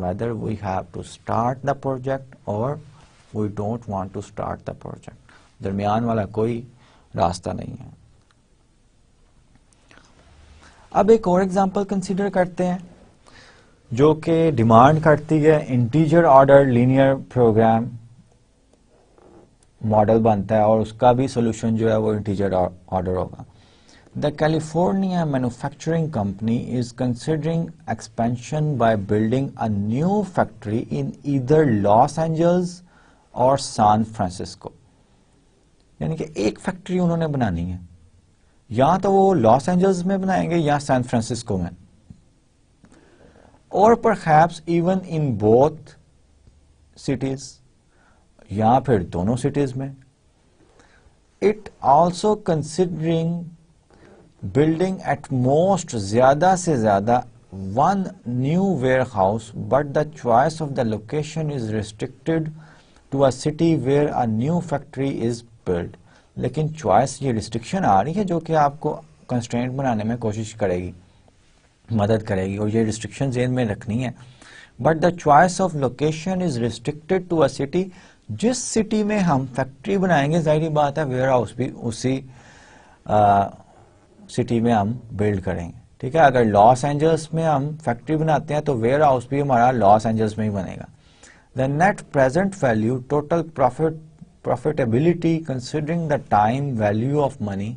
Whether we have to start the project or we don't want to start the project. दरमियान वाला कोई रास्ता नहीं है. अब एक और एग्जांपल कंसीडर करते हैं जो कि डिमांड करती है integer order linear program model बनता है और उसका भी सोल्यूशन जो है वो इंटीजर ऑर्डर होगा. The California manufacturing company is considering expansion by building a new factory in either Los Angeles or San Francisco. यानी कि एक फैक्ट्री उन्होंने बनानी है. या तो वो लॉस एंजल्स में बनाएंगे या सैन फ्रांसिस्को में, और perhaps even in both cities, या फिर दोनों सिटीज में. It also considering building at most ज़्यादा से ज़्यादा one new warehouse, but the choice of the location is restricted to a city where a new factory is built. लेकिन choice ये restriction आ रही है जो कि आपको constraint बनाने में कोशिश करेगी, मदद करेगी, और ये restriction ज़हन में रखनी है. But the choice of location is restricted to a city. जिस city में हम factory बनाएंगे जाहिर बात है warehouse भी उसी सिटी में हम बिल्ड करेंगे. ठीक है. अगर लॉस एंजल्स में हम फैक्ट्री बनाते हैं तो वेयर हाउस भी हमारा लॉस एंजल्स में ही बनेगा. The net present value total profitability considering the time value of money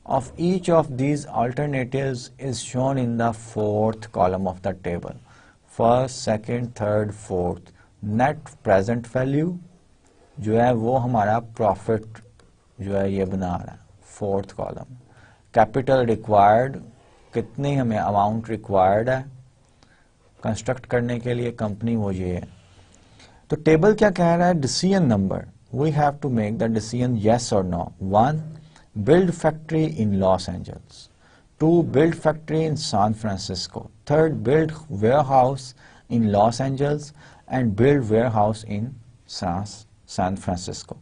of each of these alternatives is shown in the fourth column of the table. First, second, third, fourth. Net present value जो है वो हमारा प्रॉफिट जो है ये बना रहा है फोर्थ कॉलम. कैपिटल रिक्वायर्ड, कितनी हमें अमाउंट रिक्वायर्ड है कंस्ट्रक्ट करने के लिए कंपनी, वो ये है. तो टेबल क्या कह रहा है? Decision number. We have to make the decision yes और no. 1, build factory in Los Angeles. 2, build factory in San Francisco. 3, build warehouse in Los Angeles and build warehouse in San Francisco.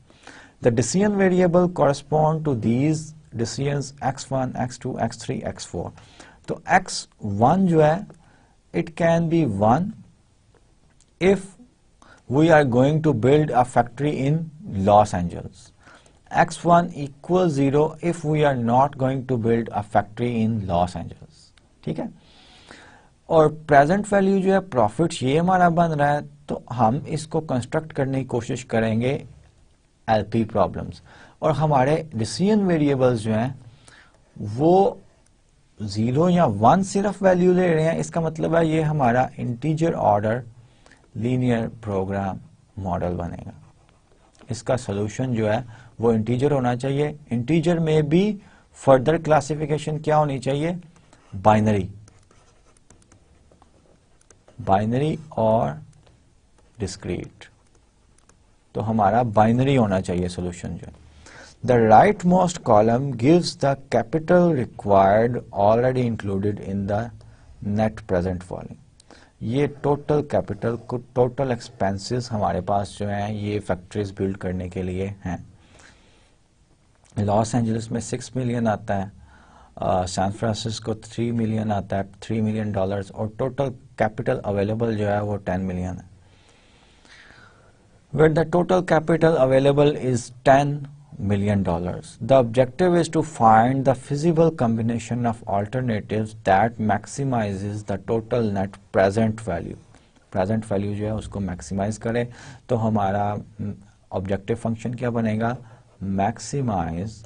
The decision variable correspond to these decisions x1, x2, x3, x4. तो x1 जो है it can be 1 if we are going to build a factory in Los Angeles. x1 equals 0 if we are not going to build a factory in Los Angeles. ठीक है. और प्रेजेंट वैल्यू जो है प्रॉफिट ये हमारा बन रहा है, तो हम इसको कंस्ट्रक्ट करने की कोशिश करेंगे एलपी प्रॉब्लम्स. और हमारे डिसीजन वेरिएबल्स जो हैं वो 0 या 1 सिर्फ वैल्यू ले रहे हैं. इसका मतलब है ये हमारा integer order linear program model बनेगा. इसका सोल्यूशन जो है वो इंटीजर होना चाहिए. इंटीजर में भी फर्दर क्लासिफिकेशन क्या होनी चाहिए? बाइनरी और डिस्क्रीट. तो हमारा बाइनरी होना चाहिए सोल्यूशन जो. The right most column gives the capital required already included in the net present volume. ये टोटल कैपिटल को टोटल एक्सपेंसेस हमारे पास जो हैं ये फैक्ट्रीज बिल्ड करने के लिए हैं. लॉस एंजलिस में 6 मिलियन आता है, सैन फ्रांसिस्को 3 मिलियन आता है, $3 मिलियन, और टोटल कैपिटल अवेलेबल जो है वो 10 मिलियन है. Where the total capital available is $10 million. The objective is to find the feasible combination of alternatives that maximizes the total net present value. Present value जो है उसको maximize करें, तो हमारा objective function क्या बनेगा? Maximize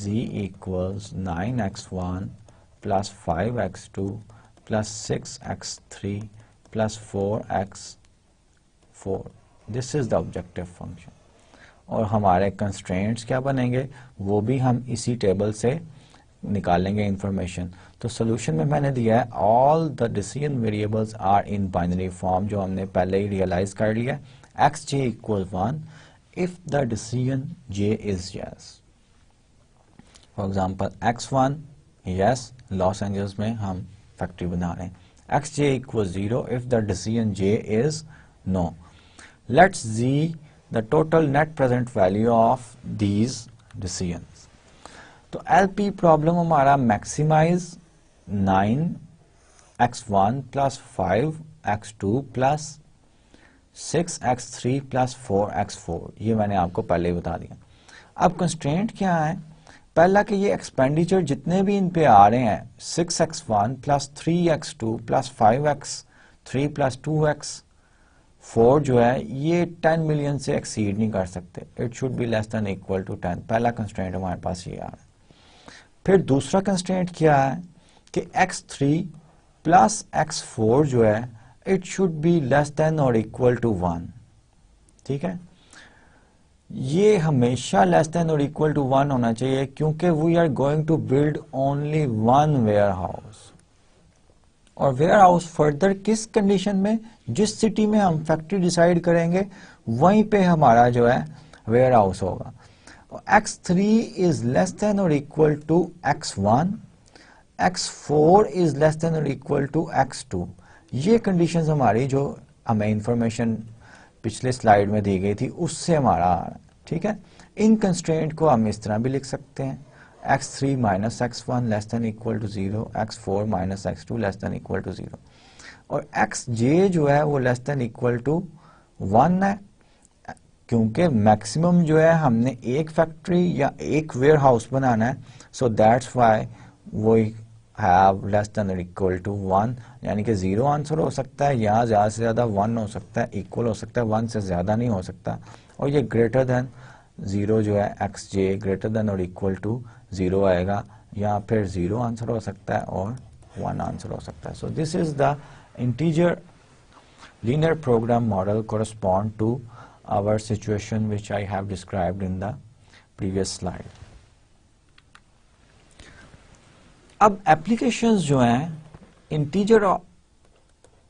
z equals 9x1 plus 5x2 plus 6x3 plus 4x4. This is the objective function. और हमारे कंस्ट्रेंट्स क्या बनेंगे वो भी हम इसी टेबल से निकालेंगे इंफॉर्मेशन। तो सोल्यूशन में मैंने दिया है all the decision variables are in binary form, जो हमने पहले ही रियलाइज कर लिया। X j equal 1 if the decision j is yes. For example x1 yes, Los Angeles में हम फैक्ट्री बना रहे हैं। X j equal 0 if the decision j is no. Let's G the total net present value of these decisions। तो LP प्रॉब्लम हमारा maximize 9x1 plus 5x2 plus 6x3 plus 4x4, ये मैंने आपको पहले ही बता दिया। अब कंस्ट्रेंट क्या है, पहला कि ये एक्सपेंडिचर जितने भी इन पे आ रहे हैं 6x1 plus 3x2 plus 5x3 plus 2x4 जो है ये 10 मिलियन से एक्सीड नहीं कर सकते। It should be less than equal to 10। पहला कंस्ट्रेंट हमारे पास ये आ रहा है। फिर दूसरा कंस्ट्रेंट क्या है कि x3 प्लस x4 जो है it should be less than और इक्वल टू 1। ठीक है, ये हमेशा लेस देन और इक्वल टू 1 होना चाहिए, क्योंकि we are going to build only one warehouse. और वेयर हाउस फर्दर किस कंडीशन में, जिस सिटी में हम फैक्ट्री डिसाइड करेंगे वहीं पे हमारा जो है वेयर हाउस होगा। x3 इज लेस देन और equal to x1, x4 is less than और इक्वल टू x2। ये कंडीशंस हमारी जो हमें इंफॉर्मेशन पिछले स्लाइड में दी गई थी उससे हमारा आ रहा है। ठीक है, इन कंस्ट्रेंट को हम इस तरह भी लिख सकते हैं, x3 minus x1 less than equal to 0, x4 minus x2 less than equal to 0, और xj जो है वो लेस देन इक्वल टू 1 है, क्योंकि मैक्सिमम जो है हमने एक फैक्ट्री या एक वेयर हाउस बनाना है। So that's why we have less than और इक्वल टू 1, यानी कि 0 आंसर हो सकता है, यहाँ ज़्यादा से ज़्यादा 1 हो सकता है, इक्वल हो सकता है, 1 से ज़्यादा नहीं हो सकता। और ये ग्रेटर देन 0 जो है xj ग्रेटर देन और इक्वल टू 0 आएगा, या फिर 0 आंसर हो सकता है और 1 आंसर हो सकता है। So this is the integer linear program model correspond to our situation which I have described in the previous slide। अब applications जो हैं integer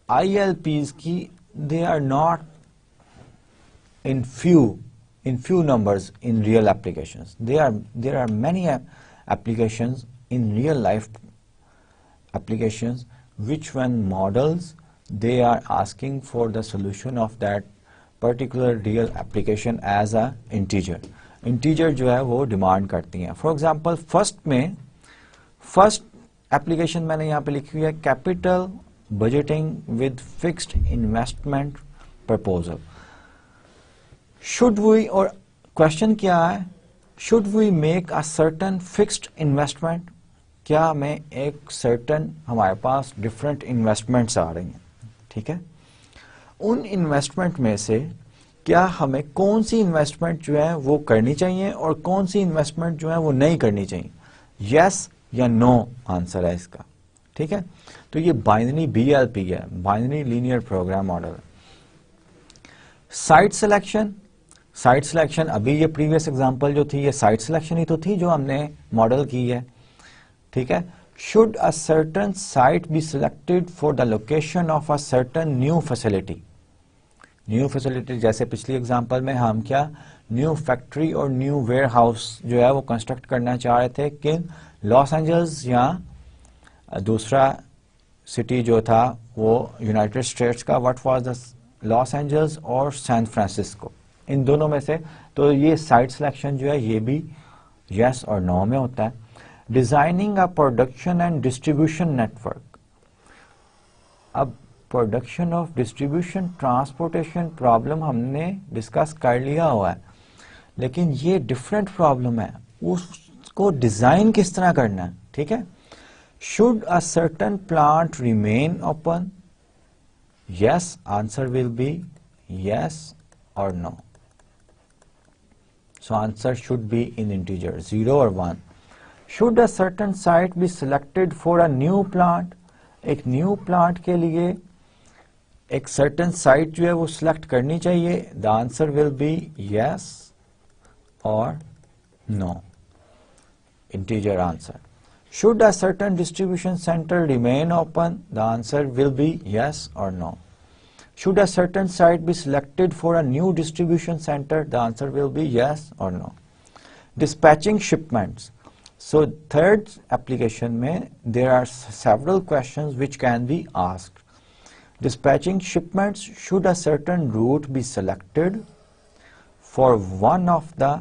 ILPs की, they are not in few numbers in real applications। there are many applications in real life applications which when models they are asking for the solution of that particular real application as a integer जो है वो डिमांड करती हैं। फॉर एग्जांपल फर्स्ट एप्लीकेशन मैंने यहाँ पे लिखी हुई है, capital budgeting with fixed investment proposal. Should we, और क्वेश्चन क्या है, should we make a certain fixed investment, क्या हमें एक सर्टेन, हमारे पास डिफरेंट इन्वेस्टमेंट्स आ रही हैं। ठीक है, उन इन्वेस्टमेंट में से क्या हमें कौन सी इन्वेस्टमेंट जो है वो करनी चाहिए और कौन सी इन्वेस्टमेंट जो है वो नहीं करनी चाहिए, यस या नो आंसर है इसका। ठीक है, तो ये बाइनरी BLP है, binary linear program model. Site selection, अभी ये प्रीवियस एग्जांपल जो थी ये साइट सिलेक्शन ही तो थी जो हमने मॉडल की है। ठीक है, should a certain site be selected for the location of a certain new facility। New facility जैसे पिछली एग्जांपल में हम क्या न्यू फैक्ट्री और न्यू वेयर हाउस जो है वो कंस्ट्रक्ट करना चाह रहे थे कि लॉस एंजल्स या दूसरा सिटी जो था वो यूनाइटेड स्टेट्स का, what was the Los Angeles और सैन फ्रांसिस्को, इन दोनों में से। तो ये साइट सिलेक्शन जो है ये भी यस और नो में होता है। Designing a production and distribution network, अब production of distribution transportation problem हमने डिस्कस कर लिया हुआ है, लेकिन ये डिफरेंट प्रॉब्लम है, उसको डिजाइन किस तरह करना है। ठीक है, should a certain plant remain open, yes answer will be yes और no. So answer should be in integer 0 और 1। Should a certain site be selected for a new plant, एक न्यू प्लांट के लिए एक सर्टन साइट जो है वो सिलेक्ट करनी चाहिए। The answer will be yes और no, integer answer. Should a certain distribution center remain open? The answer will be yes or no. Should a certain site be selected for a new distribution center? The answer will be yes or no. Dispatching shipments. So third application mein there are several questions which can be asked. Dispatching shipments, should a certain route be selected for one of the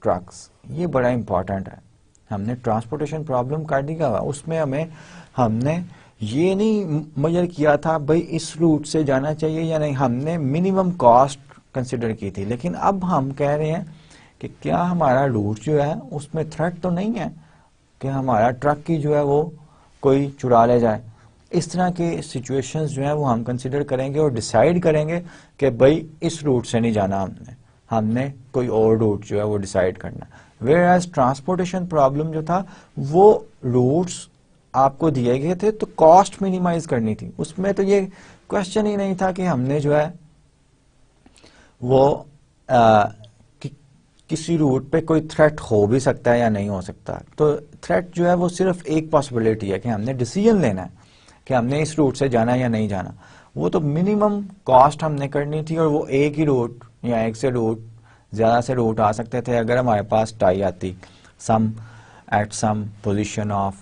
trucks? ये बड़ा important है। हमने ट्रांसपोर्टेशन प्रॉब्लम कर दिया, उसमें हमने ये नहीं मेजर किया था भाई इस रूट से जाना चाहिए या नहीं, हमने मिनिमम कॉस्ट कंसिडर की थी। लेकिन अब हम कह रहे हैं कि क्या हमारा रूट जो है उसमें थ्रेट तो नहीं है कि हमारा ट्रक की जो है वो कोई चुरा ले जाए। इस तरह के सिचुएशंस जो है वो हम कंसिडर करेंगे और डिसाइड करेंगे कि भाई इस रूट से नहीं जाना, हमने कोई और रूट जो है वो डिसाइड करना। Whereas ट्रांसपोर्टेशन प्रॉब्लम जो था वो रूट्स आपको दिए गए थे तो कॉस्ट मिनिमाइज करनी थी, उसमें तो ये क्वेश्चन ही नहीं था कि हमने जो है वो किसी रूट पे कोई थ्रेट हो भी सकता है या नहीं हो सकता। तो थ्रेट जो है वो सिर्फ एक पॉसिबिलिटी है कि हमने डिसीजन लेना है कि हमने इस रूट से जाना या नहीं जाना। वो तो मिनिमम कॉस्ट हमने करनी थी और वो एक ही रूट या एक से रूट ज्यादा से रूट आ सकते थे अगर हमारे पास टाई आती at some position of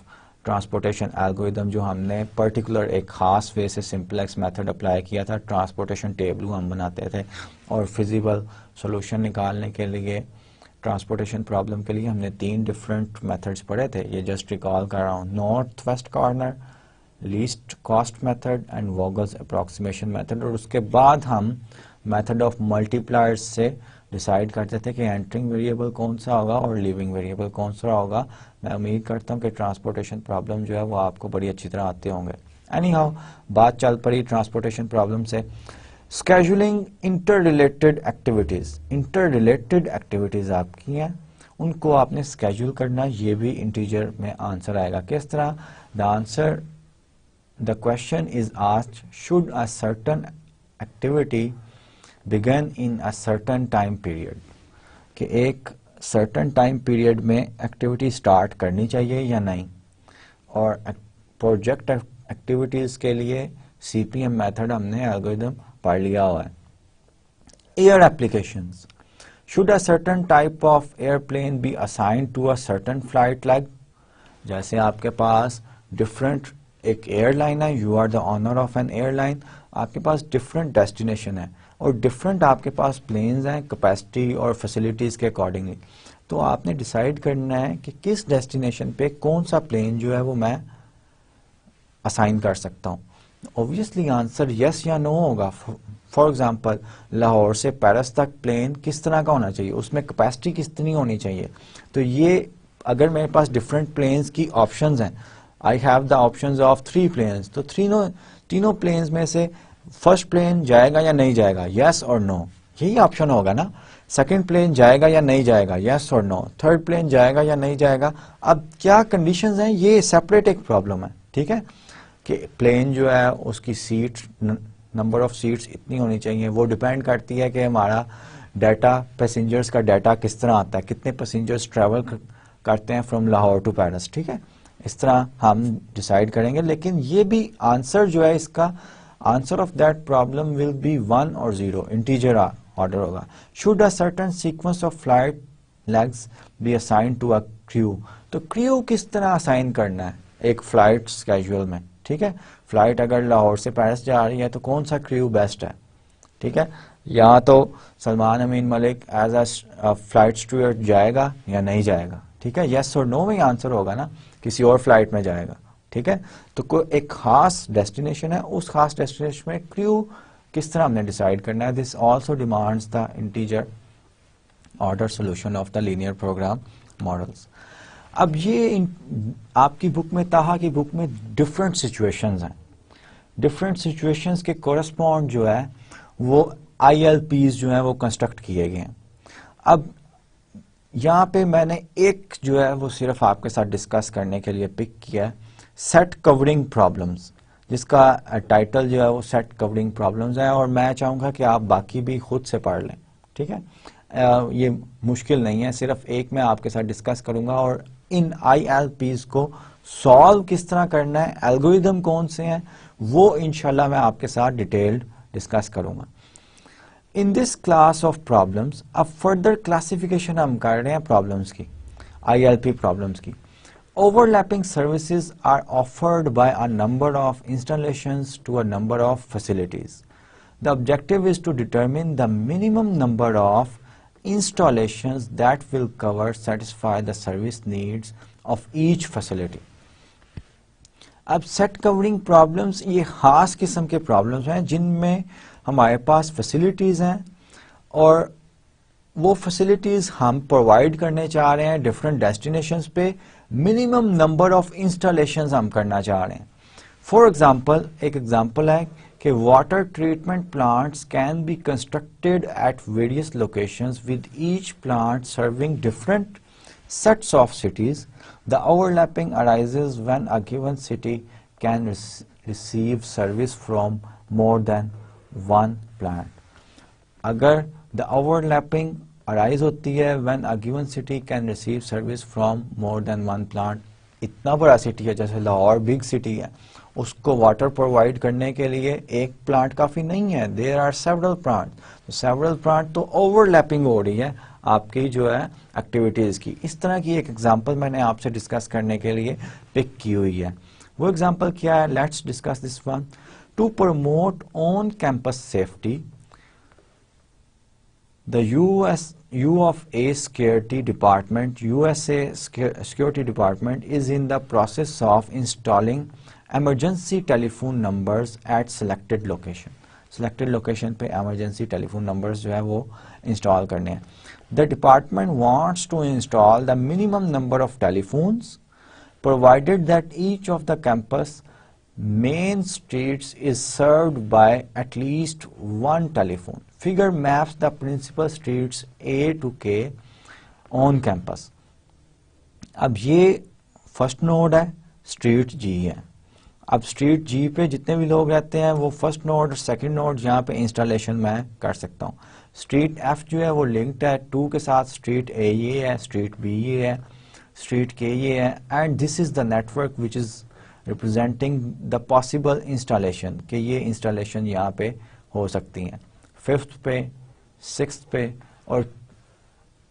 transportation algorithm, जो हमने पर्टिकुलर एक खास वे से सिंपलेक्स मेथड अप्लाई किया था। ट्रांसपोर्टेशन टेबल हम बनाते थे और फिजिबल सॉल्यूशन निकालने के लिए ट्रांसपोर्टेशन प्रॉब्लम के लिए हमने 3 डिफरेंट मेथड्स पढ़े थे। ये जस्ट रिकॉल कर रहा हूँ, north west corner, least cost method and Vogel's approximation method. और उसके बाद हम मेथड ऑफ मल्टीप्लायर्स से डिसाइड करते थे कि एंटरिंग वेरिएबल कौन सा होगा और लीविंग वेरिएबल कौन सा होगा। मैं उम्मीद करता हूँ कि ट्रांसपोर्टेशन प्रॉब्लम जो है वो आपको बड़ी अच्छी तरह आते होंगे। एनी हाउ बात चल पड़ी ट्रांसपोर्टेशन प्रॉब्लम से। Scheduling inter related activities, inter related activities आपकी हैं, उनको आपने स्केड्यूल करना, ये भी इंटीजर में आंसर आएगा। किस तरह? The answer, the question is asked, should a certain activity begin in a certain time period, कि एक सर्टेन टाइम पीरियड में एक्टिविटी स्टार्ट करनी चाहिए या नहीं। और प्रोजेक्ट एक्टिविटीज के लिए सीपीएम मेथड हमने एल्गोरिथम पढ़ लिया हुआ है। Air applications, should a certain type of airplane be assigned to a certain flight leg. जैसे आपके पास डिफरेंट एक एयरलाइन है, you are the owner of an airline, आपके पास डिफरेंट डेस्टिनेशन है और डिफरेंट आपके पास प्लेन्स हैं कैपेसिटी और फैसिलिटीज के अकॉर्डिंगली। तो आपने डिसाइड करना है कि किस डेस्टिनेशन पे कौन सा प्लेन जो है वो मैं असाइन कर सकता हूँ। ऑब्वियसली आंसर यस या नो होगा। फॉर एग्जांपल लाहौर से पेरिस तक प्लेन किस तरह का होना चाहिए, उसमें कैपेसिटी कितनी होनी चाहिए। तो ये अगर मेरे पास डिफरेंट प्लेन्स की ऑप्शंस हैं, I have the options of 3 planes, तो तीनों प्लेन्स में से फर्स्ट प्लेन जाएगा या नहीं जाएगा, यस और नो, यही ऑप्शन होगा ना। सेकंड प्लेन जाएगा या नहीं जाएगा, यस और नो। थर्ड प्लेन जाएगा या नहीं जाएगा। अब क्या कंडीशंस हैं, ये सेपरेट एक प्रॉब्लम है, ठीक है, कि प्लेन जो है उसकी सीट, नंबर ऑफ सीट्स इतनी होनी चाहिए। वो डिपेंड करती है कि हमारा डाटा, पैसेंजर्स का डाटा किस तरह आता है, कितने पैसेंजर्स ट्रैवल करते हैं फ्रॉम लाहौर टू पेरिस, ठीक है। इस तरह हम डिसाइड करेंगे। लेकिन ये भी आंसर जो है इसका, answer of that problem will be 1 और 0, इंटीजर ऑर्डर होगा। Should a certain sequence of flight legs be assign to a crew, तो क्रू किस तरह असाइन करना है एक फ्लाइट स्केड्यूल में, ठीक है। फ्लाइट अगर लाहौर से पेरिस जा रही है तो कौन सा क्रू बेस्ट है, ठीक है। या तो Salman Amin Malik as a flight steward जाएगा या नहीं जाएगा, ठीक है। यस और नो में आंसर होगा ना, किसी और फ्लाइट में जाएगा, ठीक है। तो कोई एक खास डेस्टिनेशन है, उस खास डेस्टिनेशन में क्रू किस तरह हमने डिसाइड करना है। This also demands the integer order solution of the linear program models. अब ये आपकी बुक में, ताहा की बुक में डिफरेंट सिचुएशंस हैं, डिफरेंट सिचुएशंस के कोरस्पॉन्ड जो है वो ILPs जो है वो कंस्ट्रक्ट किए गए हैं। अब यहाँ पे मैंने एक जो है वो सिर्फ आपके साथ डिस्कस करने के लिए पिक किया है, सेट कवरिंग प्रॉब्लम्स, जिसका टाइटल जो है वो सेट कवरिंग प्रॉब्लम्स है, और मैं चाहूँगा कि आप बाकी भी खुद से पढ़ लें, ठीक है। ये मुश्किल नहीं है, सिर्फ एक मैं आपके साथ डिस्कस करूँगा, और इन ILPs को सॉल्व किस तरह करना है, एल्गोरिदम कौन से हैं, वो इंशाल्लाह मैं आपके साथ डिटेल्ड डिस्कस करूँगा। In this class of problems, अब फर्दर क्लासिफिकेशन हम कर रहे हैं प्रॉब्लम्स की, ILP प्रॉब्लम्स की। Overlapping services are offered by a number of installations to a number of facilities. The objective is to determine the minimum number of installations that will satisfy the service needs of each facility. अब सेट कवरिंग प्रॉब्लम्स ये खास किस्म के प्रॉब्लम्स हैं जिनमें हमारे पास फैसिलिटीज़ हैं और वो फैसिलिटीज़ हम प्रोवाइड करने चाह रहे हैं डिफरेंट डेस्टिनेशंस पे, मिनिमम नंबर ऑफ इंस्टॉलेशंस हम करना चाह रहे हैं। फॉर एग्जांपल, एक एग्जांपल है कि water treatment plants can be constructed at various locations with each plant serving different sets of cities. The overlapping arises when a given city can receive service from more than one plant. अगर the overlapping arise होती है when a given city can receive service from more than one plant, इतना बड़ा सिटी है जैसे लाहौर बिग सिटी है, उसको वाटर प्रोवाइड करने के लिए एक प्लांट काफ़ी नहीं है, देयर आर सेवरल प्लांट, तो सेवरल प्लांट तो ओवरलैपिंग हो रही है आपकी जो है एक्टिविटीज़ की। इस तरह की एक एग्जांपल मैंने आपसे डिस्कस करने के लिए पिक की हुई है। वो एग्जांपल क्या है, let's discuss this one. To promote on campus safety, the U of A Security Department, USA Security Department is in the process of installing emergency telephone numbers at selected location. Selected location पे emergency telephone numbers जो है वो install करने हैं। The department wants to install the minimum number of telephones provided that each of the campus main streets is served by at least one telephone. Figure maps the principal streets A to K on campus. अब ये फर्स्ट नोड है, स्ट्रीट G है। अब स्ट्रीट G पे जितने भी लोग रहते हैं वो फर्स्ट नोड और सेकंड नोड यहाँ पे इंस्टॉलेशन मैं कर सकता हूँ। स्ट्रीट F जो है वो लिंक्ड है 2 के साथ, स्ट्रीट A ये है, स्ट्रीट B ये है, स्ट्रीट K ये है, and this is the network which is representing the possible installation, कि ये इंस्टॉलेशन यहाँ पे हो सकती हैं 5th पे, 6th पे, और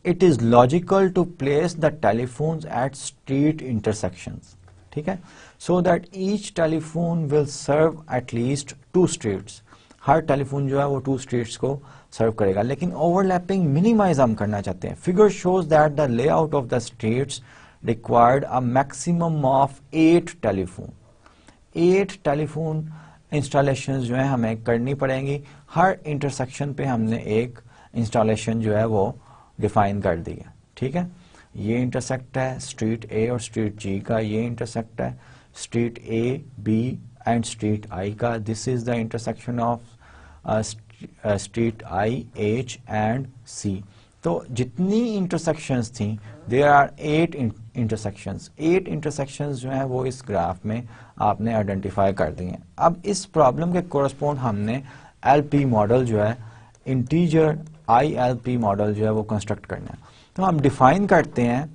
it is logical to place the telephones at street intersections, ठीक है, so that each telephone will serve at least 2 streets. हर टेलीफोन जो है वो 2 स्ट्रीट्स को सर्व करेगा, लेकिन ओवरलैपिंग मिनिमाइज हम करना चाहते हैं। Figure shows that the layout of the streets required a maximum of 8 telephone. 8 telephone installation जो है हमें करनी पड़ेंगी, हर इंटरसेक्शन पे हमने एक इंस्टॉलेशन जो है वो डिफाइन कर दी है, ठीक है। ये इंटरसेक्ट है स्ट्रीट A और स्ट्रीट G का, ये इंटरसेक्ट है street A, B and street I का, this is the intersection of street I, H and C। तो जितनी इंटरसेक्शंस थी देयर आर 8 इंटरसेक्शंस। 8 इंटरसेक्शंस जो हैं वो इस ग्राफ में आपने आइडेंटिफाई कर दी हैं। अब इस प्रॉब्लम के कोरस्पोंड हमने LP मॉडल जो है, इंटीजर ILP मॉडल जो है वो कंस्ट्रक्ट करना है। तो हम डिफाइन करते हैं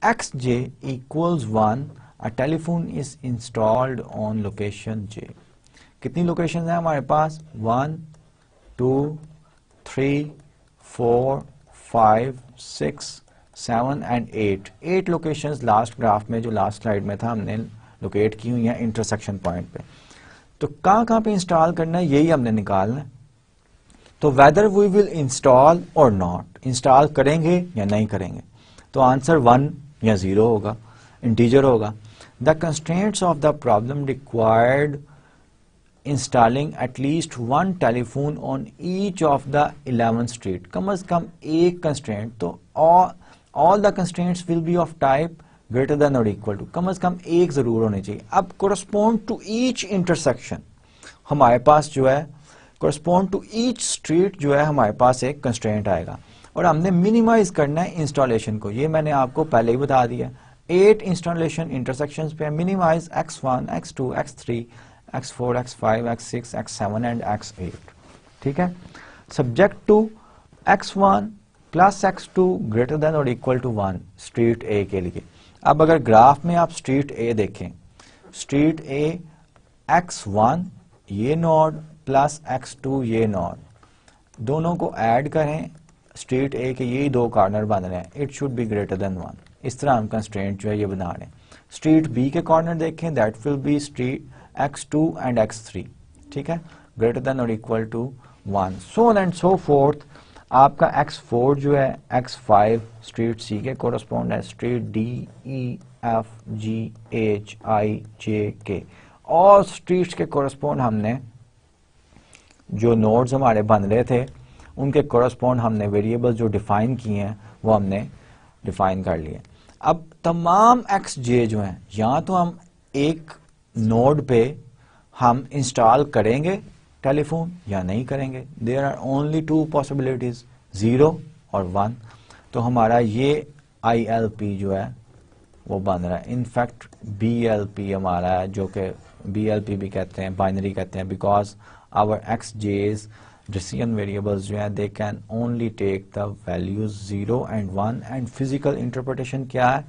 xj equals 1, a telephone is installed on location j। कितनी लोकेशन है हमारे पास, 1 2 3 4 5 6 7 एंड 8 लोकेशंस लास्ट ग्राफ में जो लास्ट स्लाइड में था हमने लोकेट की हुई हैं इंटरसेक्शन पॉइंट पे। तो कहाँ पे इंस्टॉल करना है यही हमने निकालना है। तो वेदर वी विल इंस्टॉल और नॉट, इंस्टॉल करेंगे या नहीं करेंगे, तो आंसर 1 या 0 होगा, इंटीजर होगा। The constraints of the problem required installing at least one telephone on each of the 11 street। कम से कम एक कंस्ट्रेंट, तो all the constraints will be of type greater than or equal to, कम से कम एक जरूर होनी चाहिए। अब correspond to each intersection हमारे पास जो है correspond to each street जो है हमारे पास एक कंस्ट्रेंट आएगा, और हमने मिनिमाइज करना है इंस्टॉलेशन को। ये मैंने आपको पहले ही बता दिया। 8 इंस्टॉलेशन इंटरसेक्शंस पे minimize x1, x2, x3, x4, x5, x6, x7 and x8। ठीक है, subject to x1 plus x2 greater than और इक्वल टू 1 स्ट्रीट ए के लिए। अब अगर ग्राफ में आप स्ट्रीट ए देखें, स्ट्रीट ए x1 ये नोड प्लस x2 ये नोड, दोनों को ऐड करें, स्ट्रीट ए के ये दो कॉर्नर बन रहे हैं, it should be greater than 1। इस तरह हम कंस्ट्रेंट जो है ये बना रहे हैं। स्ट्रीट बी के कॉर्नर देखें, that will be street x2 and x3, ठीक है, ग्रेटर देन और equal to 1, so on and so forth. आपका x4 जो है x5 स्ट्रीट सी के कोरस्पॉन्ड है, street D E F G H I J K, और स्ट्रीट्स के कोरस्पॉन्ड हमने जो नोड्स हमारे बन रहे थे उनके कोरस्पॉन्ड हमने वेरिएबल जो डिफाइन किए हैं वो हमने डिफाइन कर लिए। अब तमाम एक्स जे जो हैं, या तो हम एक नोड पे हम इंस्टॉल करेंगे टेलीफोन या नहीं करेंगे। देयर आर ओनली 2 पॉसिबिलिटीज, 0 और 1। तो हमारा ये ILP जो है वो बन रहा है। इनफैक्ट BLP हमारा है, जो कि BLP भी कहते हैं, बाइनरी कहते हैं, because our XJs decision variables जो है they can only take the values 0 and 1 and physical interpretation क्या है,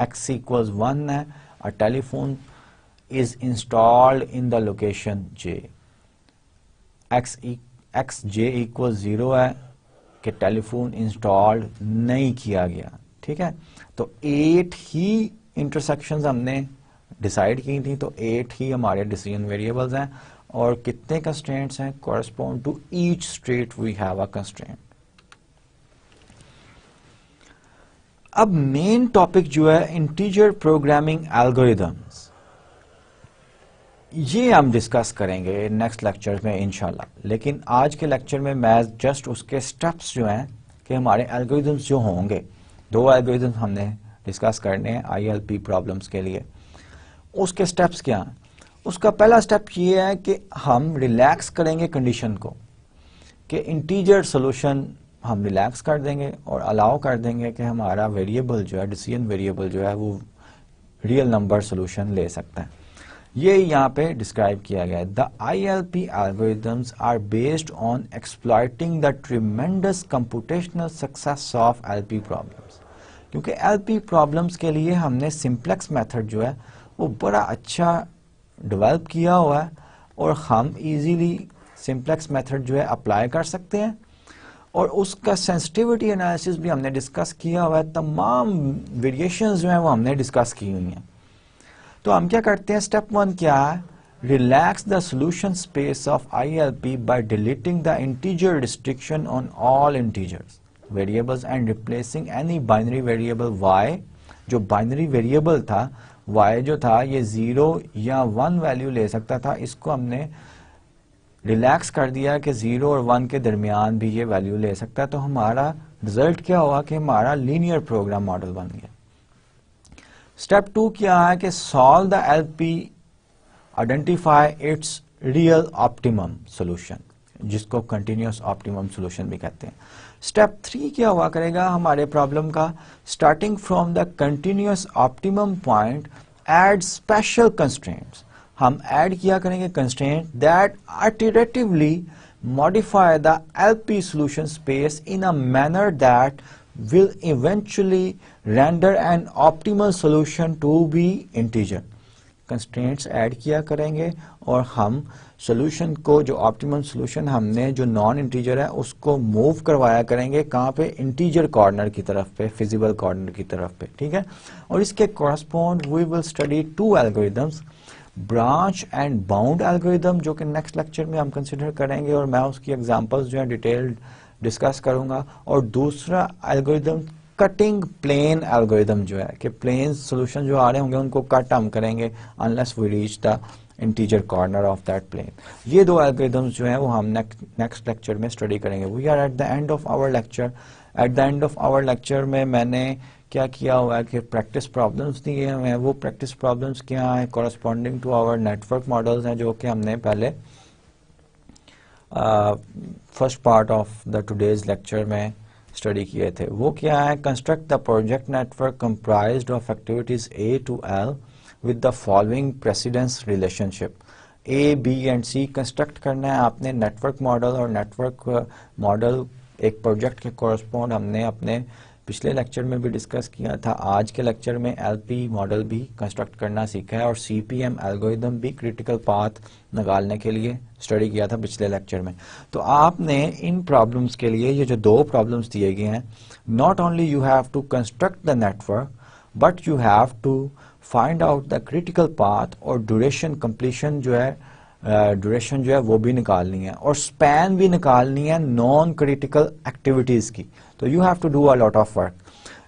x इक्वल्स 1 है, a telephone is installed in the location J, XJ equal 0 है कि टेलीफोन इंस्टॉल्ड नहीं किया गया। ठीक है, तो 8 ही इंटरसेक्शंस हमने डिसाइड की थी, तो 8 ही हमारे डिसीजन वेरिएबल्स हैं। और कितने कंस्ट्रेंट्स हैं, correspond to each street we have a constraint. अब मेन टॉपिक जो है इंटीजर प्रोग्रामिंग एल्गोरिथम्स, ये हम डिस्कस करेंगे नेक्स्ट लेक्चर में इंशाल्लाह। लेकिन आज के लेक्चर में मैं जस्ट उसके स्टेप्स जो हैं कि हमारे एल्गोरिथम्स जो होंगे, 2 एल्गोरिथम्स हमने डिस्कस करने हैं ILP प्रॉब्लम्स के लिए। उसके स्टेप्स क्या हैं? उसका पहला स्टेप ये है कि हम रिलैक्स करेंगे कंडीशन को, कि इंटीजर सोल्यूशन हम रिलैक्स कर देंगे और अलाउ कर देंगे कि हमारा वेरिएबल जो है, डिसीजन वेरिएबल जो है वो रियल नंबर सोल्यूशन ले सकता है। ये यहाँ पे डिस्क्राइब किया गया है। The ILP algorithms are based on exploiting the tremendous computational success of LP problems. क्योंकि LP प्रॉब्लम्स के लिए हमने सिंप्लेक्स मेथड जो है वो बड़ा अच्छा डेवलप किया हुआ है और हम इजीली सिंप्लेक्स मेथड जो है अप्लाई कर सकते हैं। और उसका सेंसिटिविटी एनालिसिस भी हमने डिस्कस किया हुआ है, तमाम वेरिएशंस जो हैं वो हमने डिस्कस की हुई हैं। तो हम क्या करते हैं, स्टेप 1 क्या है, relax the solution space of ILP by deleting the integer restriction on all integers variables and replacing any binary variable y। जो बाइनरी वेरिएबल था y जो था ये 0 या 1 वैल्यू ले सकता था, इसको हमने रिलैक्स कर दिया कि 0 और 1 के दरमियान भी ये वैल्यू ले सकता है। तो हमारा रिजल्ट क्या हुआ कि हमारा लीनियर प्रोग्राम मॉडल बन गया। स्टेप 2 क्या है कि solve the LP, identify it's real optimum solution, जिसको कंटिन्यूअस ऑप्टिमम सॉल्यूशन भी कहते हैं। स्टेप 3 क्या हुआ करेगा हमारे प्रॉब्लम का, starting from the continuous optimum point add special constraints. हम ऐड किया करेंगे constraint that iteratively modify the LP solution space in a manner that will eventually render an optimal solution to be integer। Constraints add किया करेंगे और हम सॉल्यूशन को, जो ऑप्टिमम सॉल्यूशन हमने जो नॉन इंटीजर है उसको मूव करवाया करेंगे कहाँ पे, इंटीजर कॉर्नर की तरफ पे, फिजिबल कॉर्नर की तरफ पे। ठीक है, और इसके correspond we will study 2 algorithms, branch and bound algorithm, जो कि नेक्स्ट लेक्चर में हम कंसिडर करेंगे और मैं उसकी एग्जांपल्स जो है डिटेल्ड डिस्कस करूंगा। और दूसरा एल्गोरिथम कटिंग प्लेन एल्गोरिथम जो है कि प्लेन सॉल्यूशन जो आ रहे होंगे उनको कट हम करेंगे unless we reach the integer corner of that plane. ये 2 एल्गोरिथम्स जो हैं वो हम नेक्स्ट लेक्चर में स्टडी करेंगे। We are at the end of our lecture. At the end of our lecture में मैंने क्या किया हुआ है कि प्रैक्टिस प्रॉब्लम्स दिए हुए हैं। वो प्रैक्टिस प्रॉब्लम्स क्या है, corresponding to our network models हैं, जो कि हमने पहले first part of the today's lecture में स्टडी किए थे। वो क्या है, construct the project network comprised of activities A to L with the following precedence relationship. A, B and C construct करना है आपने नेटवर्क मॉडल, और नेटवर्क मॉडल एक प्रोजेक्ट के कोरस्पॉन्ड हमने अपने पिछले लेक्चर में भी डिस्कस किया था। आज के लेक्चर में LP मॉडल भी कंस्ट्रक्ट करना सीखा है, और CPM एल्गोरिदम भी क्रिटिकल पाथ निकालने के लिए स्टडी किया था पिछले लेक्चर में। तो आपने इन प्रॉब्लम्स के लिए ये जो दो प्रॉब्लम्स दिए गए हैं, not only you have to construct the network but you have to find out the critical path, और ड्यूरेशन कंप्लीशन जो है ड्यूरेशन जो है वो भी निकालनी है, और स्पैन भी निकालनी है नॉन क्रिटिकल एक्टिविटीज की। तो you have to do a lot of work.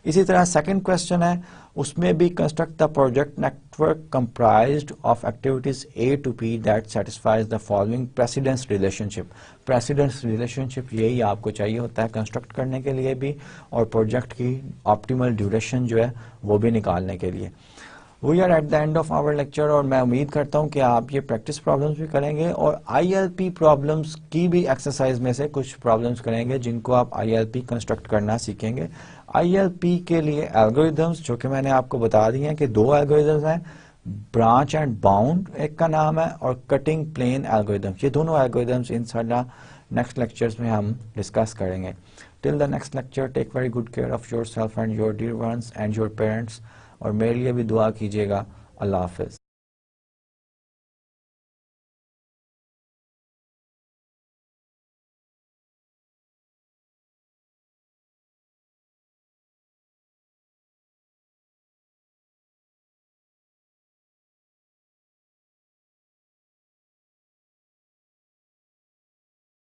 इसी तरह सेकंड क्वेश्चन है, उसमें भी construct the project network comprised of activities A to P that satisfies the following precedence relationship. Precedence relationship यही आपको चाहिए होता है कंस्ट्रक्ट करने के लिए भी, और प्रोजेक्ट की ऑप्टिमल ड्यूरेशन जो है वो भी निकालने के लिए। We are at the end of our lecture, और मैं उम्मीद करता हूं कि आप ये प्रैक्टिस प्रॉब्लम्स भी करेंगे, और ILP प्रॉब्लम्स की भी एक्सरसाइज में से कुछ प्रॉब्लम्स करेंगे जिनको आप ILP कंस्ट्रक्ट करना सीखेंगे। ILP के लिए एल्गोरिदम्स जो कि मैंने आपको बता दिए हैं कि दो एल्गोरिदम्स हैं, ब्रांच एंड बाउंड एक का नाम है, और कटिंग प्लेन एल्गोरिदम्स। ये दोनों एल्गोरिदम्स इंशाल्लाह नेक्स्ट लेक्चर्स में हम डिस्कस करेंगे। Till the next lecture, take very good care of yourself and your dear ones and your parents, और मेरे लिए भी दुआ कीजिएगा। अल्लाह हाफिज।